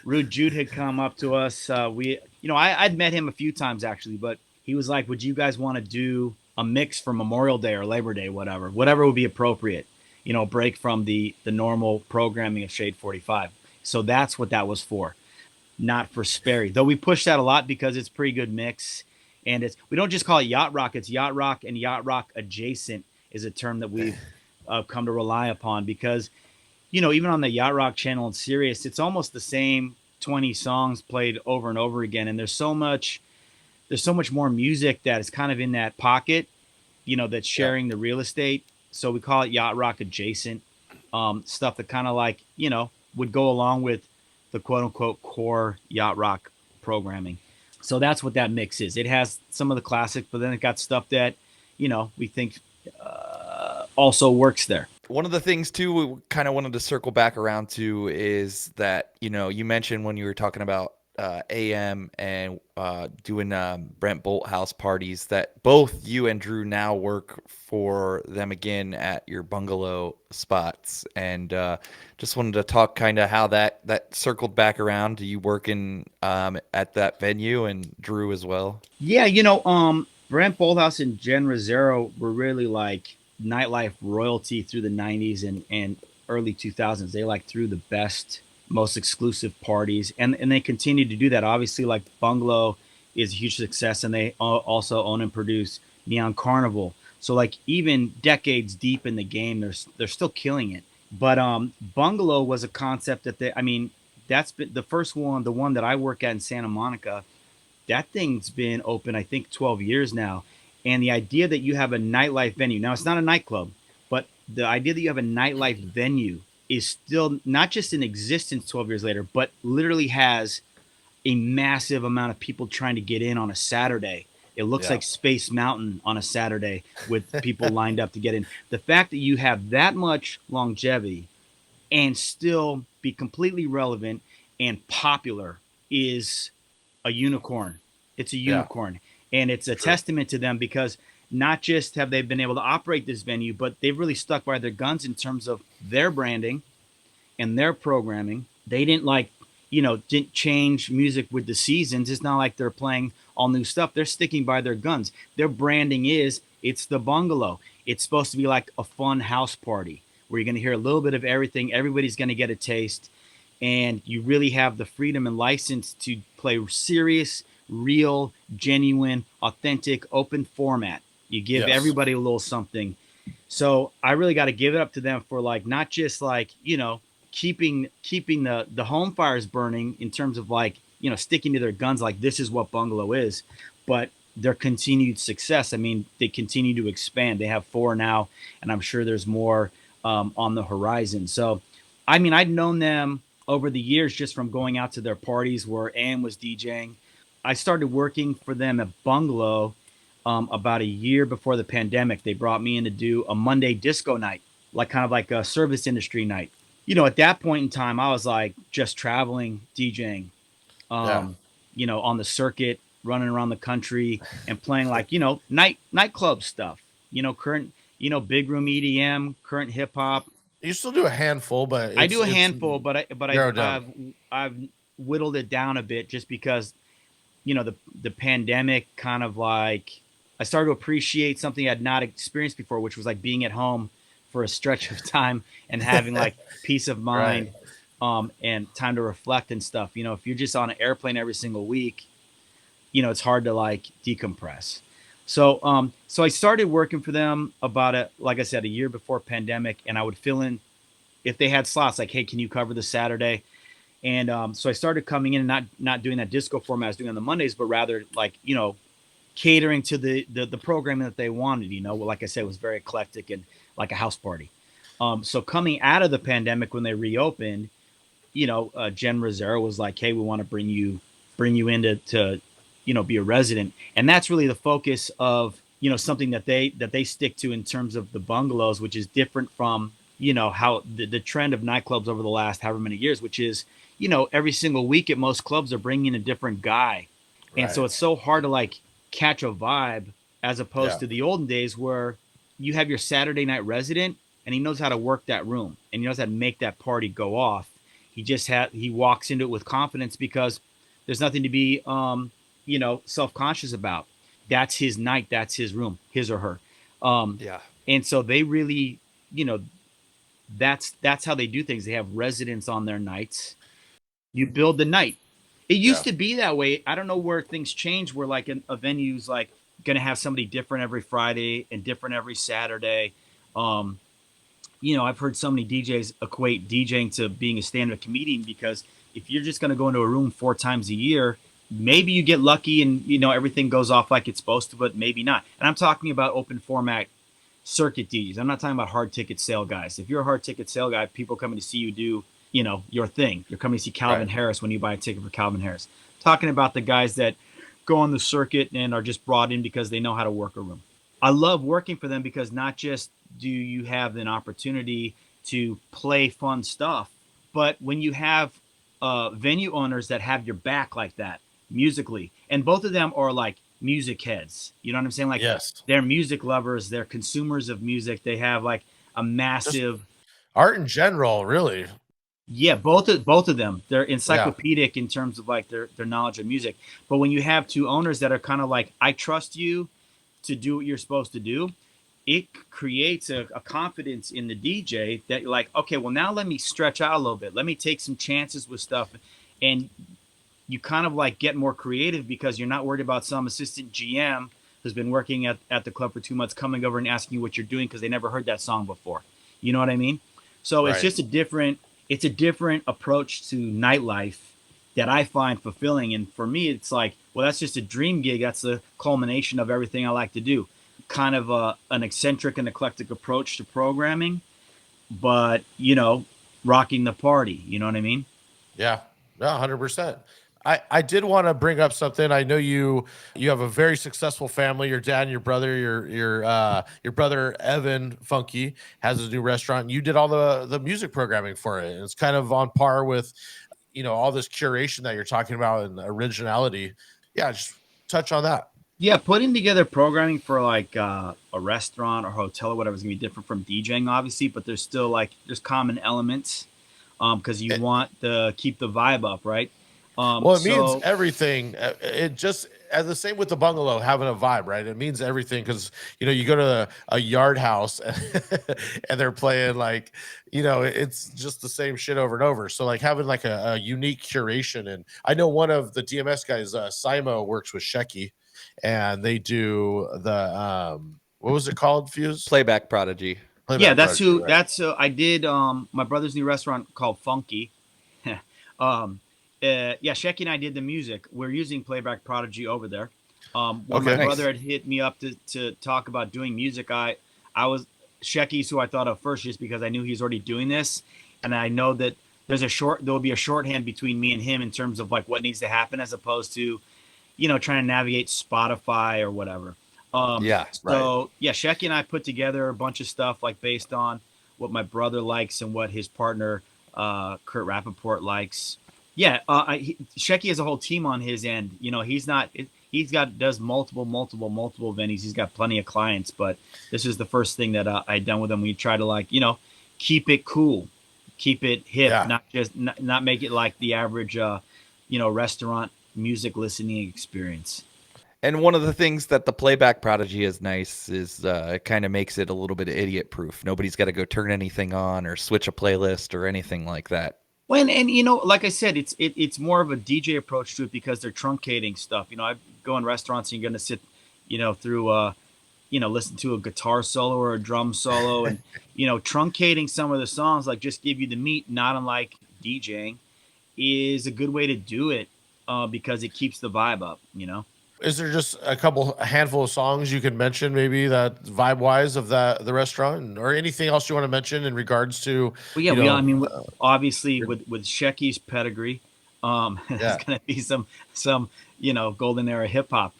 [SPEAKER 4] Rude Jude had come up to us. I'd met him a few times actually, but he was like, "Would you guys want to do a mix for Memorial Day or Labor Day, whatever would be appropriate? Break from the normal programming of Shade 45." So that's what that was for, not for Sperry. Though we push that a lot because it's a pretty good mix, and we don't just call it yacht rock. It's yacht rock and yacht rock adjacent is a term that we've come to rely upon because, even on the Yacht Rock channel in Sirius, it's almost the same 20 songs played over and over again. And there's so much more music that is kind of in that pocket, that's sharing the real estate. So we call it yacht rock adjacent, stuff that kind of like, would go along with the quote unquote core yacht rock programming. So that's what that mix is. It has some of the classic, but then it got stuff that, we think also works there.
[SPEAKER 2] One of the things too we kind of wanted to circle back around to is that you mentioned when you were talking about AM and doing Brent Bolthouse parties that both you and Drew now work for them again at your Bungalow spots, and just wanted to talk kind of how that circled back around to you working at that venue and Drew as well.
[SPEAKER 4] Yeah, Brent Bolthouse and Jen Rosero were really like nightlife royalty through the 90s and early 2000s. They like threw the best, most exclusive parties, and they continue to do that. Obviously, like Bungalow is a huge success, and they also own and produce Neon Carnival. So like even decades deep in the game, they're still killing it. But Bungalow was a concept that I mean, that's been the first one, the one that I work at in Santa Monica. That thing's been open, I think, 12 years now. And the idea that you have a nightlife venue, now it's not a nightclub, but the idea that you have a nightlife venue is still not just in existence 12 years later, but literally has a massive amount of people trying to get in on a Saturday. It looks
[SPEAKER 3] Yeah.
[SPEAKER 4] like Space Mountain on a Saturday with people lined up to get in. The fact that you have that much longevity and still be completely relevant and popular is a unicorn. It's a
[SPEAKER 3] Yeah.
[SPEAKER 4] unicorn. And it's a
[SPEAKER 3] True.
[SPEAKER 4] testament to them because not just have they been able to operate this venue, but they've really stuck by their guns in terms of their branding and their programming. They didn't didn't change music with the seasons. It's not like they're playing all new stuff. They're sticking by their guns. Their branding it's the Bungalow. It's supposed to be like a fun house party where you're going to hear a little bit of everything. Everybody's going to get a taste. And you really have the freedom and license to play serious, real, genuine, authentic, open format. You give
[SPEAKER 3] Yes.
[SPEAKER 4] everybody a little something. So I really got to give it up to them for like not just like keeping the home fires burning in terms of like sticking to their guns like this is what Bungalow is, but their continued success. I mean, they continue to expand. They have 4 now, and I'm sure there's more on the horizon. So, I mean, I'd known them over the years just from going out to their parties where Ann was DJing. I started working for them at Bungalow about a year before the pandemic. They brought me in to do a Monday disco night, like kind of like a service industry night. At that point in time, I was like just traveling, DJing,
[SPEAKER 3] Yeah.
[SPEAKER 4] on the circuit, running around the country and playing like, nightclub stuff, current, big room EDM, current hip hop.
[SPEAKER 3] You still do a handful, but
[SPEAKER 4] I do a
[SPEAKER 3] it's
[SPEAKER 4] handful, but
[SPEAKER 3] narrowed down.
[SPEAKER 4] I've whittled it down a bit just because the pandemic kind of like I started to appreciate something I'd not experienced before, which was like being at home for a stretch of time and having like peace of mind, and time to reflect and stuff. If you're just on an airplane every single week, it's hard to like decompress. So I started working for them about like I said, a year before pandemic, and I would fill in if they had slots like, hey, can you cover this Saturday? And so I started coming in and not doing that disco format I was doing on the Mondays, but rather like, catering to the programming that they wanted, like I said, it was very eclectic and like a house party. So coming out of the pandemic when they reopened, Jen Rosero was like, hey, we want to bring you in to be a resident. And that's really the focus of, something that they stick to in terms of the bungalows, which is different from, how the trend of nightclubs over the last however many years, which is, every single week at most clubs are bringing in a different guy. And so
[SPEAKER 3] Right.
[SPEAKER 4] it's so hard to like catch a vibe as opposed
[SPEAKER 3] Yeah.
[SPEAKER 4] to the olden days where you have your Saturday night resident and he knows how to work that room and he knows how to make that party go off. He walks into it with confidence because there's nothing to be self-conscious about. That's his night, that's his room, his or her.
[SPEAKER 2] Yeah.
[SPEAKER 4] And so they really, that's how they do things. They have residents on their nights. You build the night. It used
[SPEAKER 3] Yeah.
[SPEAKER 4] to be that way. I don't know where things change. Where like a venue's like going to have somebody different every Friday and different every Saturday. I've heard so many DJs equate DJing to being a stand-up comedian because if you're just going to go into a room 4 times a year, maybe you get lucky and everything goes off like it's supposed to, but maybe not. And I'm talking about open format circuit DJs. I'm not talking about hard ticket sale guys. If you're a hard ticket sale guy, people coming to see you do your thing. You're coming to see Calvin
[SPEAKER 3] Right.
[SPEAKER 4] Harris when you buy a ticket for Calvin Harris. Talking about the guys that go on the circuit and are just brought in because they know how to work a room. I love working for them because not just do you have an opportunity to play fun stuff, but when you have venue owners that have your back like that musically, and both of them are like music heads, you know what I'm saying? Like
[SPEAKER 3] Yes.
[SPEAKER 4] they're music lovers, they're consumers of music. They have like a
[SPEAKER 3] Just
[SPEAKER 4] massive
[SPEAKER 3] art in general, really.
[SPEAKER 4] yeah, both of them. They're
[SPEAKER 3] Yeah.
[SPEAKER 4] encyclopedic in terms of like their knowledge of music. But when you have 2 owners that are kind of like, I trust you to do what you're supposed to do, it creates a confidence in the DJ that you're like, okay, well now let me stretch out a little bit. Let me take some chances with stuff. And you kind of like get more creative because you're not worried about some assistant GM who's been working at the club for 2 months coming over and asking you what you're doing because they never heard that song before. You know what I mean? So it's
[SPEAKER 3] Right.
[SPEAKER 4] just it's a different approach to nightlife that I find fulfilling. And for me, it's like, well, that's just a dream gig. That's the culmination of everything I like to do. Kind of an eccentric and eclectic approach to programming, but rocking the party. You know what I mean?
[SPEAKER 3] Yeah, no, 100%. I did want to bring up something. I know you have a very successful family. Your dad and your brother, your brother Evan Funke has a new restaurant. You did all the music programming for it. And it's kind of on par with all this curation that you're talking about and originality. Yeah, just touch on that.
[SPEAKER 4] Yeah, putting together programming for like a restaurant or hotel or whatever is gonna be different from DJing, obviously, but there's still there's common elements because you want to keep the vibe up, right?
[SPEAKER 3] Well, it means everything. It just as the same with the bungalow having a vibe, right? It means everything because you go to a yard house and they're playing it's just the same shit over and over. So like having like a unique curation, and I know one of the DMS guys, Simo, works with Shecky, and they do the what was it called? Fuse
[SPEAKER 2] Playback Prodigy.
[SPEAKER 4] Yeah, that's
[SPEAKER 3] Prodigy,
[SPEAKER 4] who.
[SPEAKER 3] right.
[SPEAKER 4] That's I did my brother's new restaurant called Funke. Yeah, Shecky and I did the music. We're using Playback Prodigy over there. When my
[SPEAKER 3] Okay.
[SPEAKER 4] brother had hit me up to talk about doing music, I was Shecky's who I thought of first just because I knew he's already doing this, and I know that there will be a shorthand between me and him in terms of like what needs to happen as opposed to trying to navigate Spotify or whatever.
[SPEAKER 2] Yeah,
[SPEAKER 4] So yeah, Shecky and I put together a bunch of stuff like based on what my brother likes and what his partner Kurt Rappaport likes. Yeah, Shecky has a whole team on his end. Does multiple venues. He's got plenty of clients, but this is the first thing that I done with him. We try to keep it cool, keep it hip, not make it like the average restaurant music listening experience.
[SPEAKER 2] And one of the things that the Playback Prodigy is nice is it kind of makes it a little bit idiot proof. Nobody's got to go turn anything on or switch a playlist or anything like that.
[SPEAKER 4] Well, and like I said, it's more of a DJ approach to it because they're truncating stuff. I go in restaurants and you're going to sit, through listen to a guitar solo or a drum solo, and truncating some of the songs, like just give you the meat, not unlike DJing, is a good way to do it because it keeps the vibe up.
[SPEAKER 3] Is there just a handful of songs you can mention, maybe that vibe wise of the restaurant, or anything else you want to mention in regards to?
[SPEAKER 4] Well, yeah, I mean, obviously with Shecky's pedigree, there's gonna be some golden era hip hop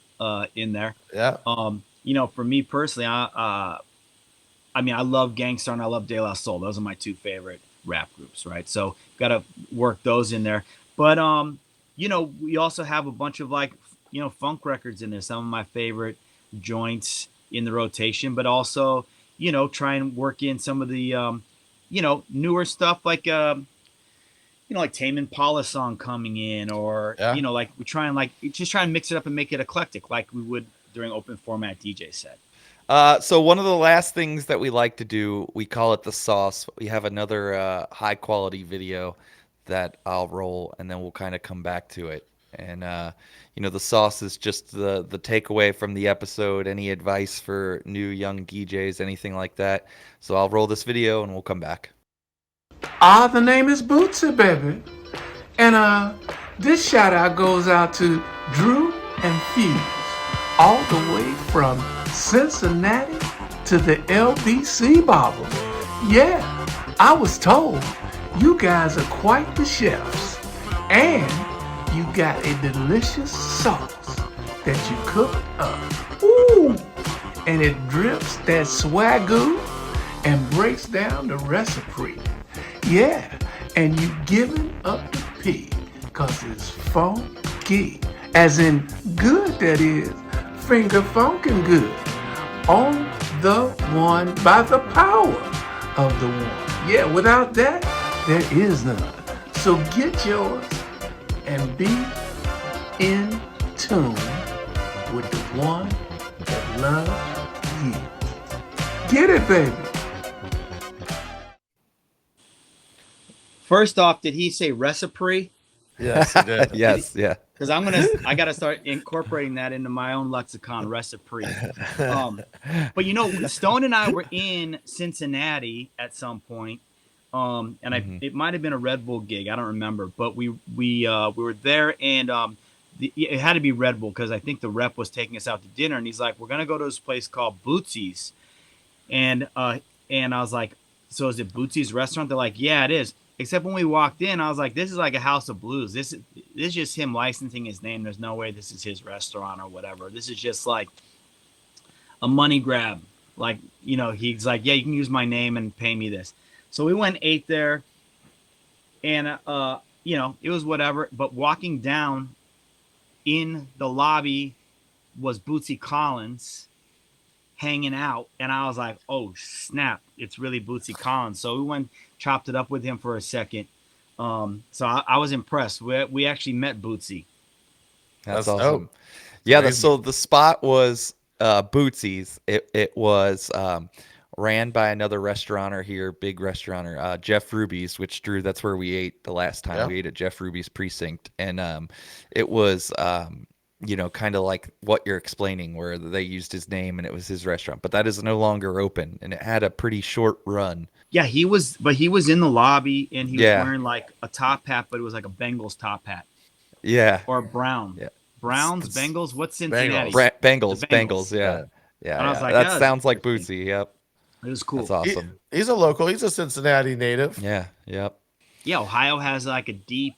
[SPEAKER 4] in there.
[SPEAKER 3] Yeah.
[SPEAKER 4] For me personally, I love Gangstar and I love De La Soul. Those are my two favorite rap groups, right? So got to work those in there. But we also have a bunch of funk records in there. Some of my favorite joints in the rotation, but also try and work in some of the newer stuff like like Tame Impala song coming in, or like we try and just try and mix it up and make it eclectic like we would during open format DJ set.
[SPEAKER 2] So one of the last things that we like to do, we call it the sauce. We have another high quality video that I'll roll, and then we'll kind of come back to it. And the sauce is just the takeaway from the episode. Any advice for new young DJs, anything like that. So I'll roll this video and we'll come back.
[SPEAKER 6] The name is Bootsy, baby. And this shout out goes out to Drew and Fuse, all the way from Cincinnati to the LBC Bobble. Yeah, I was told you guys are quite the chefs. And you got a delicious sauce that you cook up. Ooh! And it drips that swagoo and breaks down the recipe. Yeah, and you giving up the P, cause it's funky. As in good, that is, finger funkin' good. On the one by the power of the one. Yeah, without that, there is none. So get yours and be in tune with the one that loves you. Get it, baby.
[SPEAKER 4] First off, did he say recipe?
[SPEAKER 3] Yes, he did.
[SPEAKER 2] Yes, yeah.
[SPEAKER 4] Because I gotta start incorporating that into my own lexicon, recipe. But Stone and I were in Cincinnati at some point And it might have been a Red Bull gig. I don't remember, but we were there, and it had to be Red Bull because I think the rep was taking us out to dinner, and he's like, "We're gonna go to this place called Bootsy's," and I was like, "So is it Bootsy's restaurant?" They're like, "Yeah, it is." Except when we walked in, I was like, "This is like a House of Blues. This is just him licensing his name. There's no way this is his restaurant or whatever. This is just like a money grab. Like, he's like, yeah, you can use my name and pay me this." So we went and ate there, and it was whatever. But walking down in the lobby was Bootsy Collins hanging out, and I was like, "Oh snap! It's really Bootsy Collins." So we went, chopped it up with him for a second. So I was impressed. We actually met Bootsy.
[SPEAKER 2] That's
[SPEAKER 3] That's
[SPEAKER 2] awesome.
[SPEAKER 3] dope.
[SPEAKER 2] Yeah,
[SPEAKER 3] Crazy.
[SPEAKER 2] so the spot was Bootsy's. It was ran by another restaurateur here, big restaurateur, Jeff Ruby's, which Drew, that's where we ate the last time.
[SPEAKER 3] Yeah.
[SPEAKER 2] We ate at Jeff Ruby's precinct. And it was kind of like what you're explaining, where they used his name and it was his restaurant. But that is no longer open, and it had a pretty short run.
[SPEAKER 4] Yeah, he was in the lobby, and he was
[SPEAKER 2] Yeah.
[SPEAKER 4] wearing like a top hat, but it was like a Bengals top hat.
[SPEAKER 2] Yeah.
[SPEAKER 4] Or Brown.
[SPEAKER 2] Yeah.
[SPEAKER 4] Browns,
[SPEAKER 2] It's-
[SPEAKER 4] Bengals, what's Cincinnati?
[SPEAKER 2] Bengals,
[SPEAKER 4] The
[SPEAKER 2] Bengals, yeah. Yeah,
[SPEAKER 4] And I was
[SPEAKER 2] yeah.
[SPEAKER 4] like,
[SPEAKER 2] That
[SPEAKER 4] yeah,
[SPEAKER 2] sounds like
[SPEAKER 4] interesting.
[SPEAKER 2] Bootsy. Yep.
[SPEAKER 4] It was cool.
[SPEAKER 2] That's awesome.
[SPEAKER 3] He's a local. He's a Cincinnati native.
[SPEAKER 2] Yeah, yep.
[SPEAKER 4] Yeah, Ohio has like a deep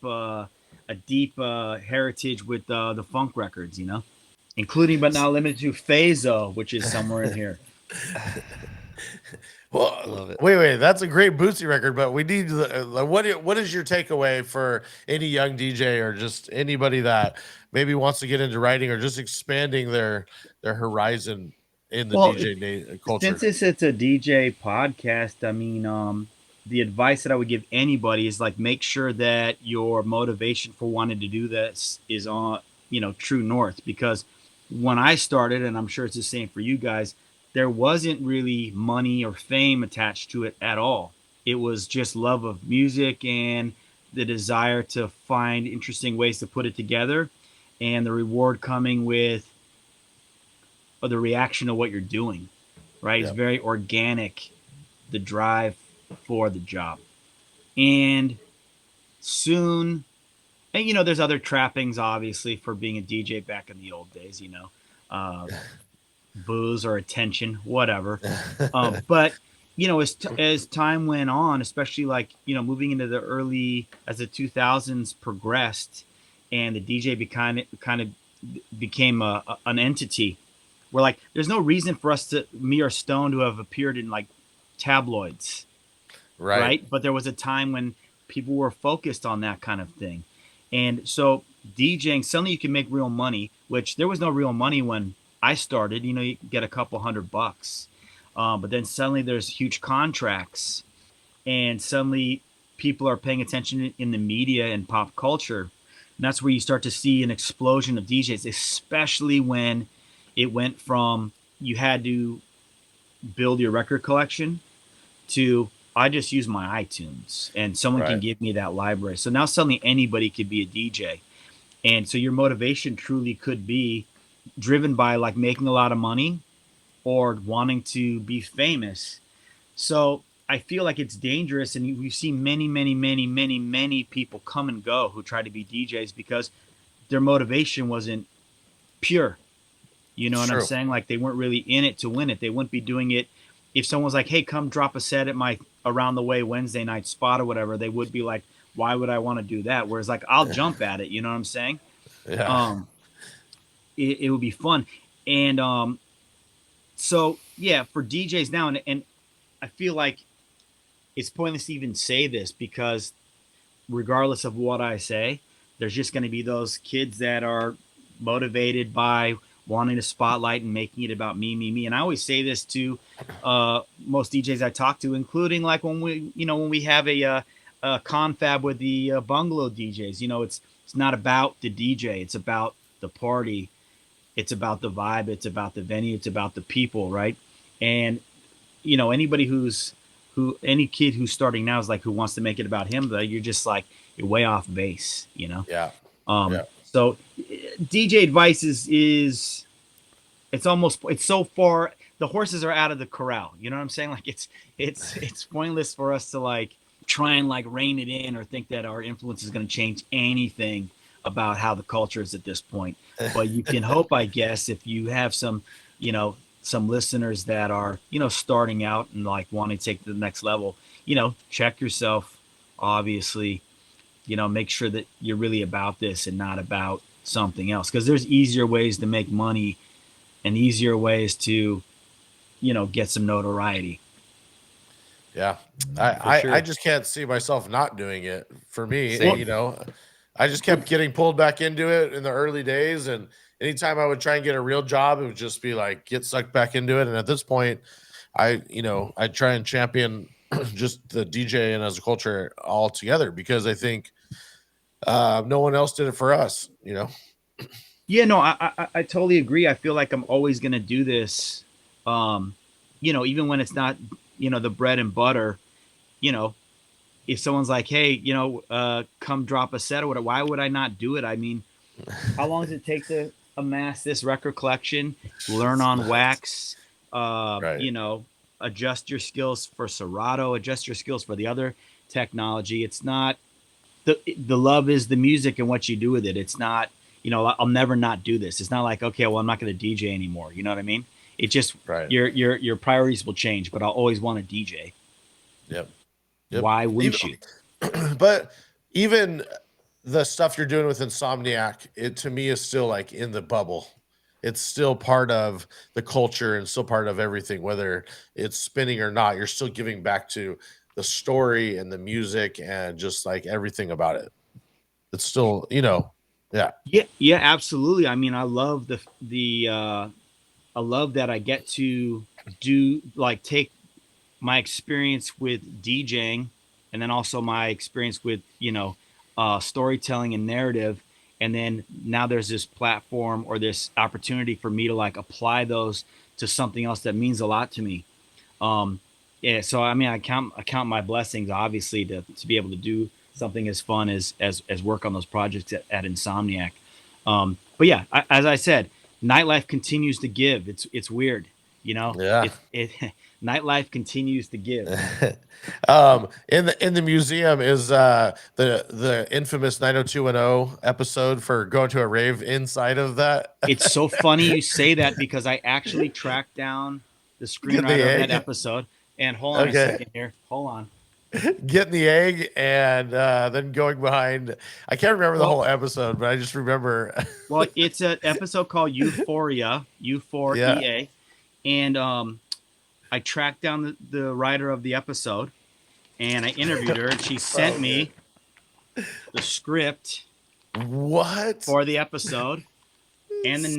[SPEAKER 4] heritage with the funk records, including but not limited to Phazo, which is somewhere in here.
[SPEAKER 3] Well,
[SPEAKER 2] Love it.
[SPEAKER 3] wait. That's a great Bootsy record, but we need what is your takeaway for any young DJ or just anybody that maybe wants to get into writing or just expanding their horizon in the DJ culture?
[SPEAKER 4] Since it's a DJ podcast, I mean, the advice that I would give anybody is like make sure that your motivation for wanting to do this is on, true north. Because when I started, and I'm sure it's the same for you guys, there wasn't really money or fame attached to it at all. It was just love of music and the desire to find interesting ways to put it together, and the reward coming with the reaction of what you're doing, right?
[SPEAKER 3] Yeah.
[SPEAKER 4] It's very organic, the drive for the job. And soon, and there's other trappings, obviously, for being a DJ back in the old days, booze or attention, whatever. But as time went on, especially like moving into the early as the 2000s progressed, and the DJ kind of became an entity. Where like there's no reason for me or Stone to have appeared in like tabloids, right? But there was a time when people were focused on that kind of thing, and so DJing suddenly you can make real money, which there was no real money when I started. You get a couple $100, but then suddenly there's huge contracts, and suddenly people are paying attention in the media and pop culture, and that's where you start to see an explosion of DJs, especially when it went from you had to build your record collection to I just use my iTunes and someone can give me that library. So now suddenly anybody could be a DJ. And so your motivation truly could be driven by like making a lot of money or wanting to be famous. So I feel like it's dangerous. And we've seen many people come and go who try to be DJs because their motivation wasn't pure. You know what I'm saying? Like they weren't really in it to win it. They wouldn't be doing it. If someone was like, hey, come drop a set at my Around the Way Wednesday night spot or whatever, they would be like, why would I want to do that? Whereas like, I'll jump at it. You know what I'm saying?
[SPEAKER 3] Yeah.
[SPEAKER 4] It would be fun. And so, yeah, for DJs now, and I feel like it's pointless to even say this because regardless of what I say, there's just going to be those kids that are motivated by wanting to spotlight and making it about me. And I always say this to most DJs I talk to, including like when we have a confab with the Bungalow DJs. It's not about the DJ, it's about the party, it's about the vibe, it's about the venue, it's about the people, right? And anybody any kid who's starting now is like who wants to make it about him, but you're just like you're way off base,
[SPEAKER 3] Yeah.
[SPEAKER 4] So DJ advice is it's so far, the horses are out of the corral. You know what I'm saying? Like it's pointless for us to like try and like rein it in or think that our influence is going to change anything about how the culture is at this point. But you can hope, I guess, if you have some, you know, some listeners that are, you know, starting out and like wanting to take to the next level, you know, check yourself, obviously, you know, make sure that you're really about this and not about something else. Because there's easier ways to make money and easier ways to, you know, get some notoriety.
[SPEAKER 3] Yeah.
[SPEAKER 2] sure.
[SPEAKER 3] I just can't see myself not doing it. For me,
[SPEAKER 2] Same.
[SPEAKER 3] you know, I just kept getting pulled back into it in the early days. And anytime I would try and get a real job, it would just be like get sucked back into it. And at this point, I try and champion just the DJ and as a culture all together, because I think no one else did it for us, you know.
[SPEAKER 4] Yeah, no, I totally agree. I feel like I'm always going to do this. You know, even when it's not, you know, the bread and butter, you know, if someone's like, hey, you know, come drop a set or whatever, why would I not do it? I mean, how long does it take to amass this record collection, learn on wax,
[SPEAKER 3] Right.
[SPEAKER 4] you know, adjust your skills for Serato, adjust your skills for the other technology. It's not the love is the music and what you do with it. It's not, you know, I'll never not do this. It's not like, okay, well, I'm not going to DJ anymore. You know what I mean? It just,
[SPEAKER 3] Right.
[SPEAKER 4] your priorities will change, but I'll always want to DJ.
[SPEAKER 3] Yep.
[SPEAKER 4] Why wouldn't you?
[SPEAKER 3] But even the stuff you're doing with Insomniac, it to me is still like in the bubble. It's still part of the culture and still part of everything, whether it's spinning or not. You're still giving back to the story and the music and just like everything about it. It's still, you know, yeah.
[SPEAKER 4] Yeah, absolutely. I mean, I love I love that I get to do like take my experience with DJing and then also my experience with, you know, storytelling and narrative. And then now there's this platform or this opportunity for me to like apply those to something else that means a lot to me. Yeah. So, I mean, I count my blessings, obviously, to be able to do something as fun as work on those projects at Insomniac. But yeah, as I said, nightlife continues to give. It's weird, you know.
[SPEAKER 3] Yeah.
[SPEAKER 4] It nightlife continues to give.
[SPEAKER 3] In the museum is the infamous 90210 episode for going to a rave inside of that.
[SPEAKER 4] It's so funny you say that because I actually tracked down the screenwriter of that episode. And hold on a second here. Hold on.
[SPEAKER 3] Getting the egg and then going behind. I can't remember the whole episode, but I just remember.
[SPEAKER 4] Well, it's an episode called Euphoria, U4EA, and I tracked down the writer of the episode, and I interviewed her, and she sent me the script.
[SPEAKER 3] What?
[SPEAKER 4] For the episode, and the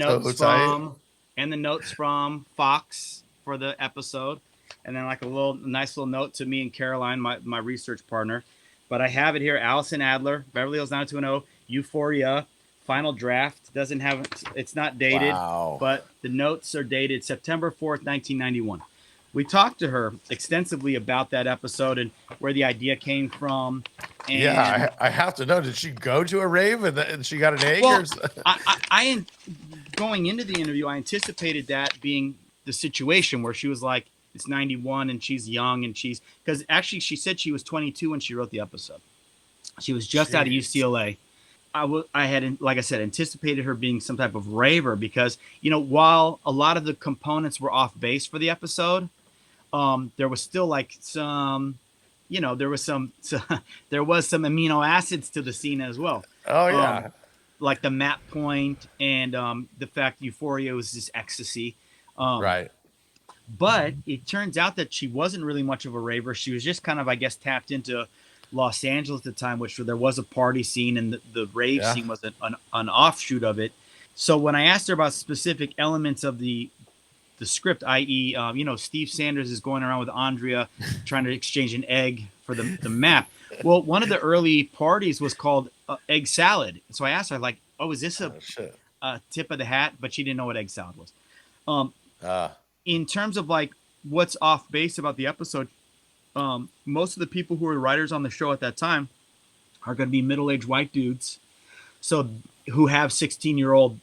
[SPEAKER 4] notes from Fox for the episode. And then like a nice little note to me and Caroline, my research partner. But I have it here. Allison Adler, Beverly Hills 90210, Euphoria, final draft. It's not dated, but the notes are dated September 4th, 1991. We talked to her extensively about that episode and where the idea came from. And
[SPEAKER 3] yeah, I have to know. Did she go to a rave and she got an egg?
[SPEAKER 4] Well, I going into the interview, I anticipated that being the situation where she was like, it's 91 and she's young and because actually she said she was 22 when she wrote the episode. She was just out of UCLA. I had, like I said, anticipated her being some type of raver because, you know, while a lot of the components were off base for the episode, there was still like some, you know, there was some amino acids to the scene as well.
[SPEAKER 3] Oh yeah.
[SPEAKER 4] Like the map point and the fact Euphoria was just ecstasy.
[SPEAKER 3] Right.
[SPEAKER 4] But it turns out that she wasn't really much of a raver. She was just kind of, I guess, tapped into Los Angeles at the time, which there was a party scene and the rave scene was an offshoot of it. So when I asked her about specific elements of the script, i.e., you know, Steve Sanders is going around with Andrea trying to exchange an egg for the map. Well, one of the early parties was called Egg Salad. So I asked her, like, oh, is this a tip of the hat? But she didn't know what egg salad was. In terms of like what's off base about the episode, most of the people who were writers on the show at that time are going to be middle-aged white dudes, so who have 16-year-old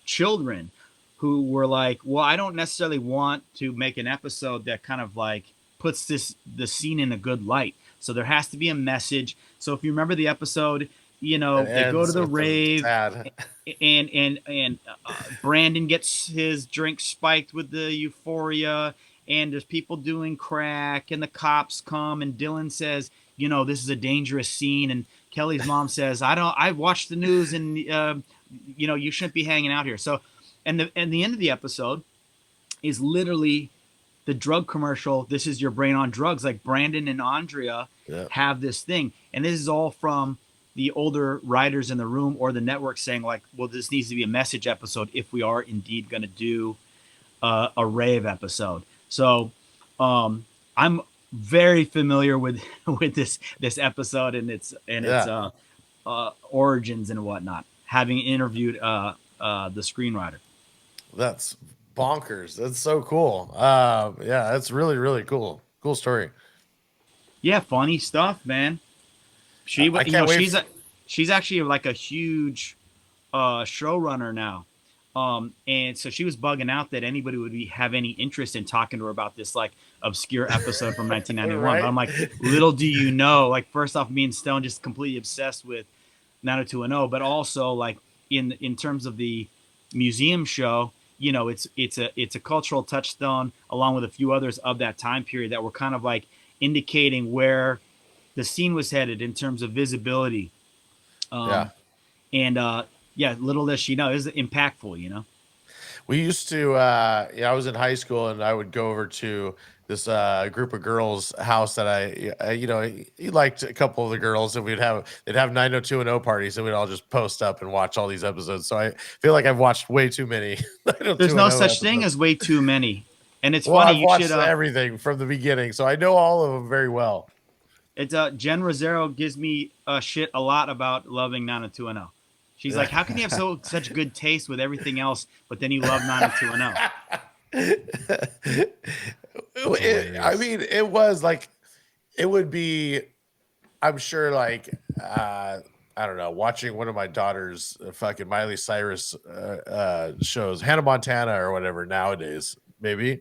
[SPEAKER 4] children who were like, well, I don't necessarily want to make an episode that kind of like puts the scene in a good light. So there has to be a message. So if you remember the episode, you know,
[SPEAKER 3] It
[SPEAKER 4] they go to
[SPEAKER 3] ends
[SPEAKER 4] the
[SPEAKER 3] with
[SPEAKER 4] rave,
[SPEAKER 3] sad.
[SPEAKER 4] and Brandon gets his drink spiked with the euphoria, and there's people doing crack, and the cops come, and Dylan says, you know, this is a dangerous scene, and Kelly's mom says, I watched the news, and you know, you shouldn't be hanging out here. So, and the end of the episode is literally the drug commercial. This is your brain on drugs. Like Brandon and Andrea have this thing, and this is all from the older writers in the room or the network saying like, well, this needs to be a message episode if we are indeed going to do a rave episode. So I'm very familiar with this episode and its origins and whatnot, having interviewed the screenwriter.
[SPEAKER 3] That's bonkers. That's so cool. Yeah, that's really, really cool. Cool story.
[SPEAKER 4] Yeah, funny stuff, man. She,
[SPEAKER 3] I can't wait.
[SPEAKER 4] She's actually like a huge showrunner now, and so she was bugging out that anybody would have any interest in talking to her about this like obscure episode from 1991.
[SPEAKER 3] Right?
[SPEAKER 4] But I'm like, little do you know, like first off, me and Stone just completely obsessed with 90210, but also like in terms of the museum show, you know, it's a cultural touchstone along with a few others of that time period that were kind of like indicating where the scene was headed in terms of visibility. And little does she know, it was impactful, you know.
[SPEAKER 3] We used to, I was in high school and I would go over to this group of girls' house that he liked a couple of the girls, and they'd have 90210 parties, and we'd all just post up and watch all these episodes. So I feel like I've watched way too many.
[SPEAKER 4] There's no such thing as way too many. And it's
[SPEAKER 3] well,
[SPEAKER 4] funny.
[SPEAKER 3] I've watched everything from the beginning, so I know all of them very well.
[SPEAKER 4] It's Jen Rosero gives me shit a lot about loving 90210. She's like, how can you have such good taste with everything else, but then you love 90210?
[SPEAKER 3] I mean, it was like, it would be, I'm sure, like, I don't know, watching one of my daughter's fucking Miley Cyrus shows, Hannah Montana or whatever nowadays, maybe.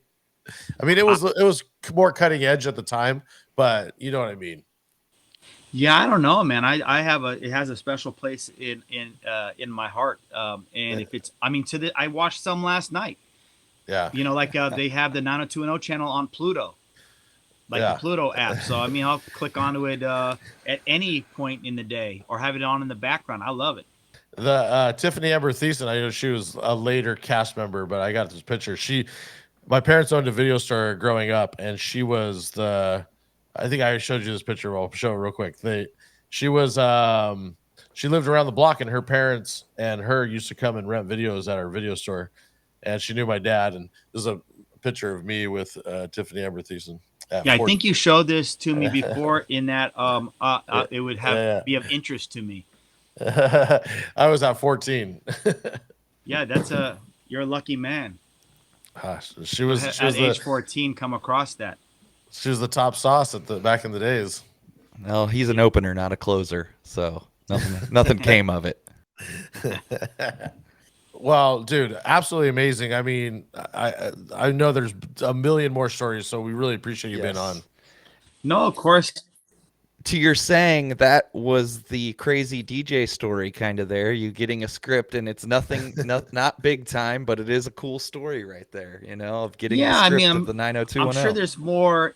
[SPEAKER 3] I mean, it was more cutting edge at the time, but you know what I mean.
[SPEAKER 4] Yeah, I don't know, man. It has a special place in my heart. And if it's, I mean, I watched some last night.
[SPEAKER 3] Yeah.
[SPEAKER 4] You know, like they have the 90210 channel on Pluto, like the Pluto app. So I mean, I'll click onto it at any point in the day or have it on in the background. I love it.
[SPEAKER 3] The Tiffany Amber Thiessen, I know she was a later cast member, but I got this picture. My parents owned a video store growing up, and she was I think I showed you this picture. I'll show it real quick. She lived around the block, and her parents and her used to come and rent videos at our video store, and she knew my dad. And this is a picture of me with Tiffany Amber Thiessen.
[SPEAKER 4] Yeah, I think you showed this to me before. In that, it would be of interest to me.
[SPEAKER 3] I was at 14.
[SPEAKER 4] Yeah, you're a lucky man.
[SPEAKER 3] She was
[SPEAKER 4] at age 14. Come across that.
[SPEAKER 3] She was the top sauce back in the days.
[SPEAKER 2] No, he's an opener, not a closer. So nothing came of it.
[SPEAKER 3] Well, dude, absolutely amazing. I mean, I know there's a million more stories, so we really appreciate you being on.
[SPEAKER 4] No, of course.
[SPEAKER 2] To your saying, that was the crazy DJ story kind of there. You getting a script, and it's nothing, not big time, but it is a cool story right there, you know, of getting the script of the 90210.
[SPEAKER 4] I'm sure there's more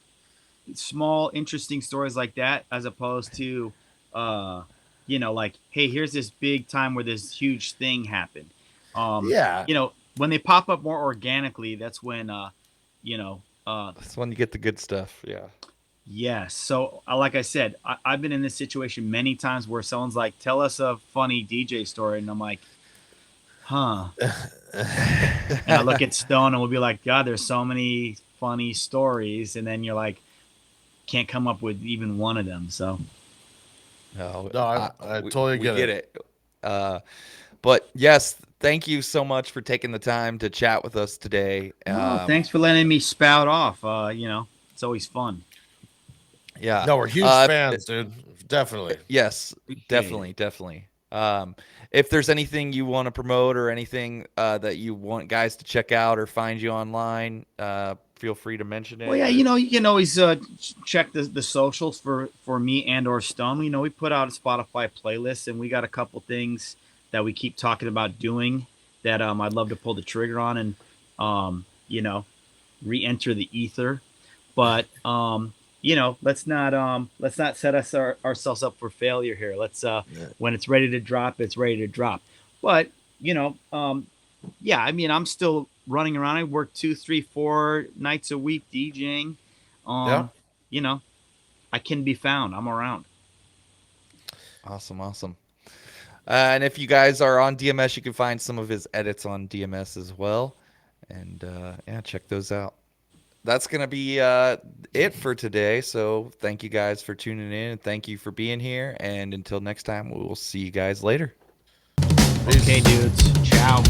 [SPEAKER 4] small, interesting stories like that, as opposed to, you know, like, hey, here's this big time where this huge thing happened. You know, when they pop up more organically, that's when,
[SPEAKER 2] that's when you get the good stuff. Yeah.
[SPEAKER 4] Yes. So, like I said, I've been in this situation many times where someone's like, tell us a funny DJ story. And I'm like, huh. And I look at Stone and we'll be like, God, there's so many funny stories. And then you're like, can't come up with even one of them. So,
[SPEAKER 3] no, I totally get
[SPEAKER 2] it. But yes, thank you so much for taking the time to chat with us today.
[SPEAKER 4] Thanks for letting me spout off. You know, it's always fun.
[SPEAKER 2] Yeah.
[SPEAKER 3] No, we're huge fans, dude. Definitely.
[SPEAKER 2] Yes, definitely. If there's anything you want to promote or anything that you want guys to check out or find you online, feel free to mention it.
[SPEAKER 4] Well, yeah, you can always check the socials for me and or Stone. We put out a Spotify playlist, and we got a couple things that we keep talking about doing that I'd love to pull the trigger on and re-enter the ether. But let's not set ourselves up for failure here. Let's when it's ready to drop, it's ready to drop. But I'm still running around. I work 2, 3, 4 nights a week DJing. I can be found. I'm around.
[SPEAKER 2] Awesome. And if you guys are on DMS, you can find some of his edits on DMS as well. And check those out. That's going to be it for today. So thank you guys for tuning in. And thank you for being here. And until next time, we will see you guys later.
[SPEAKER 4] Okay, dudes. Ciao.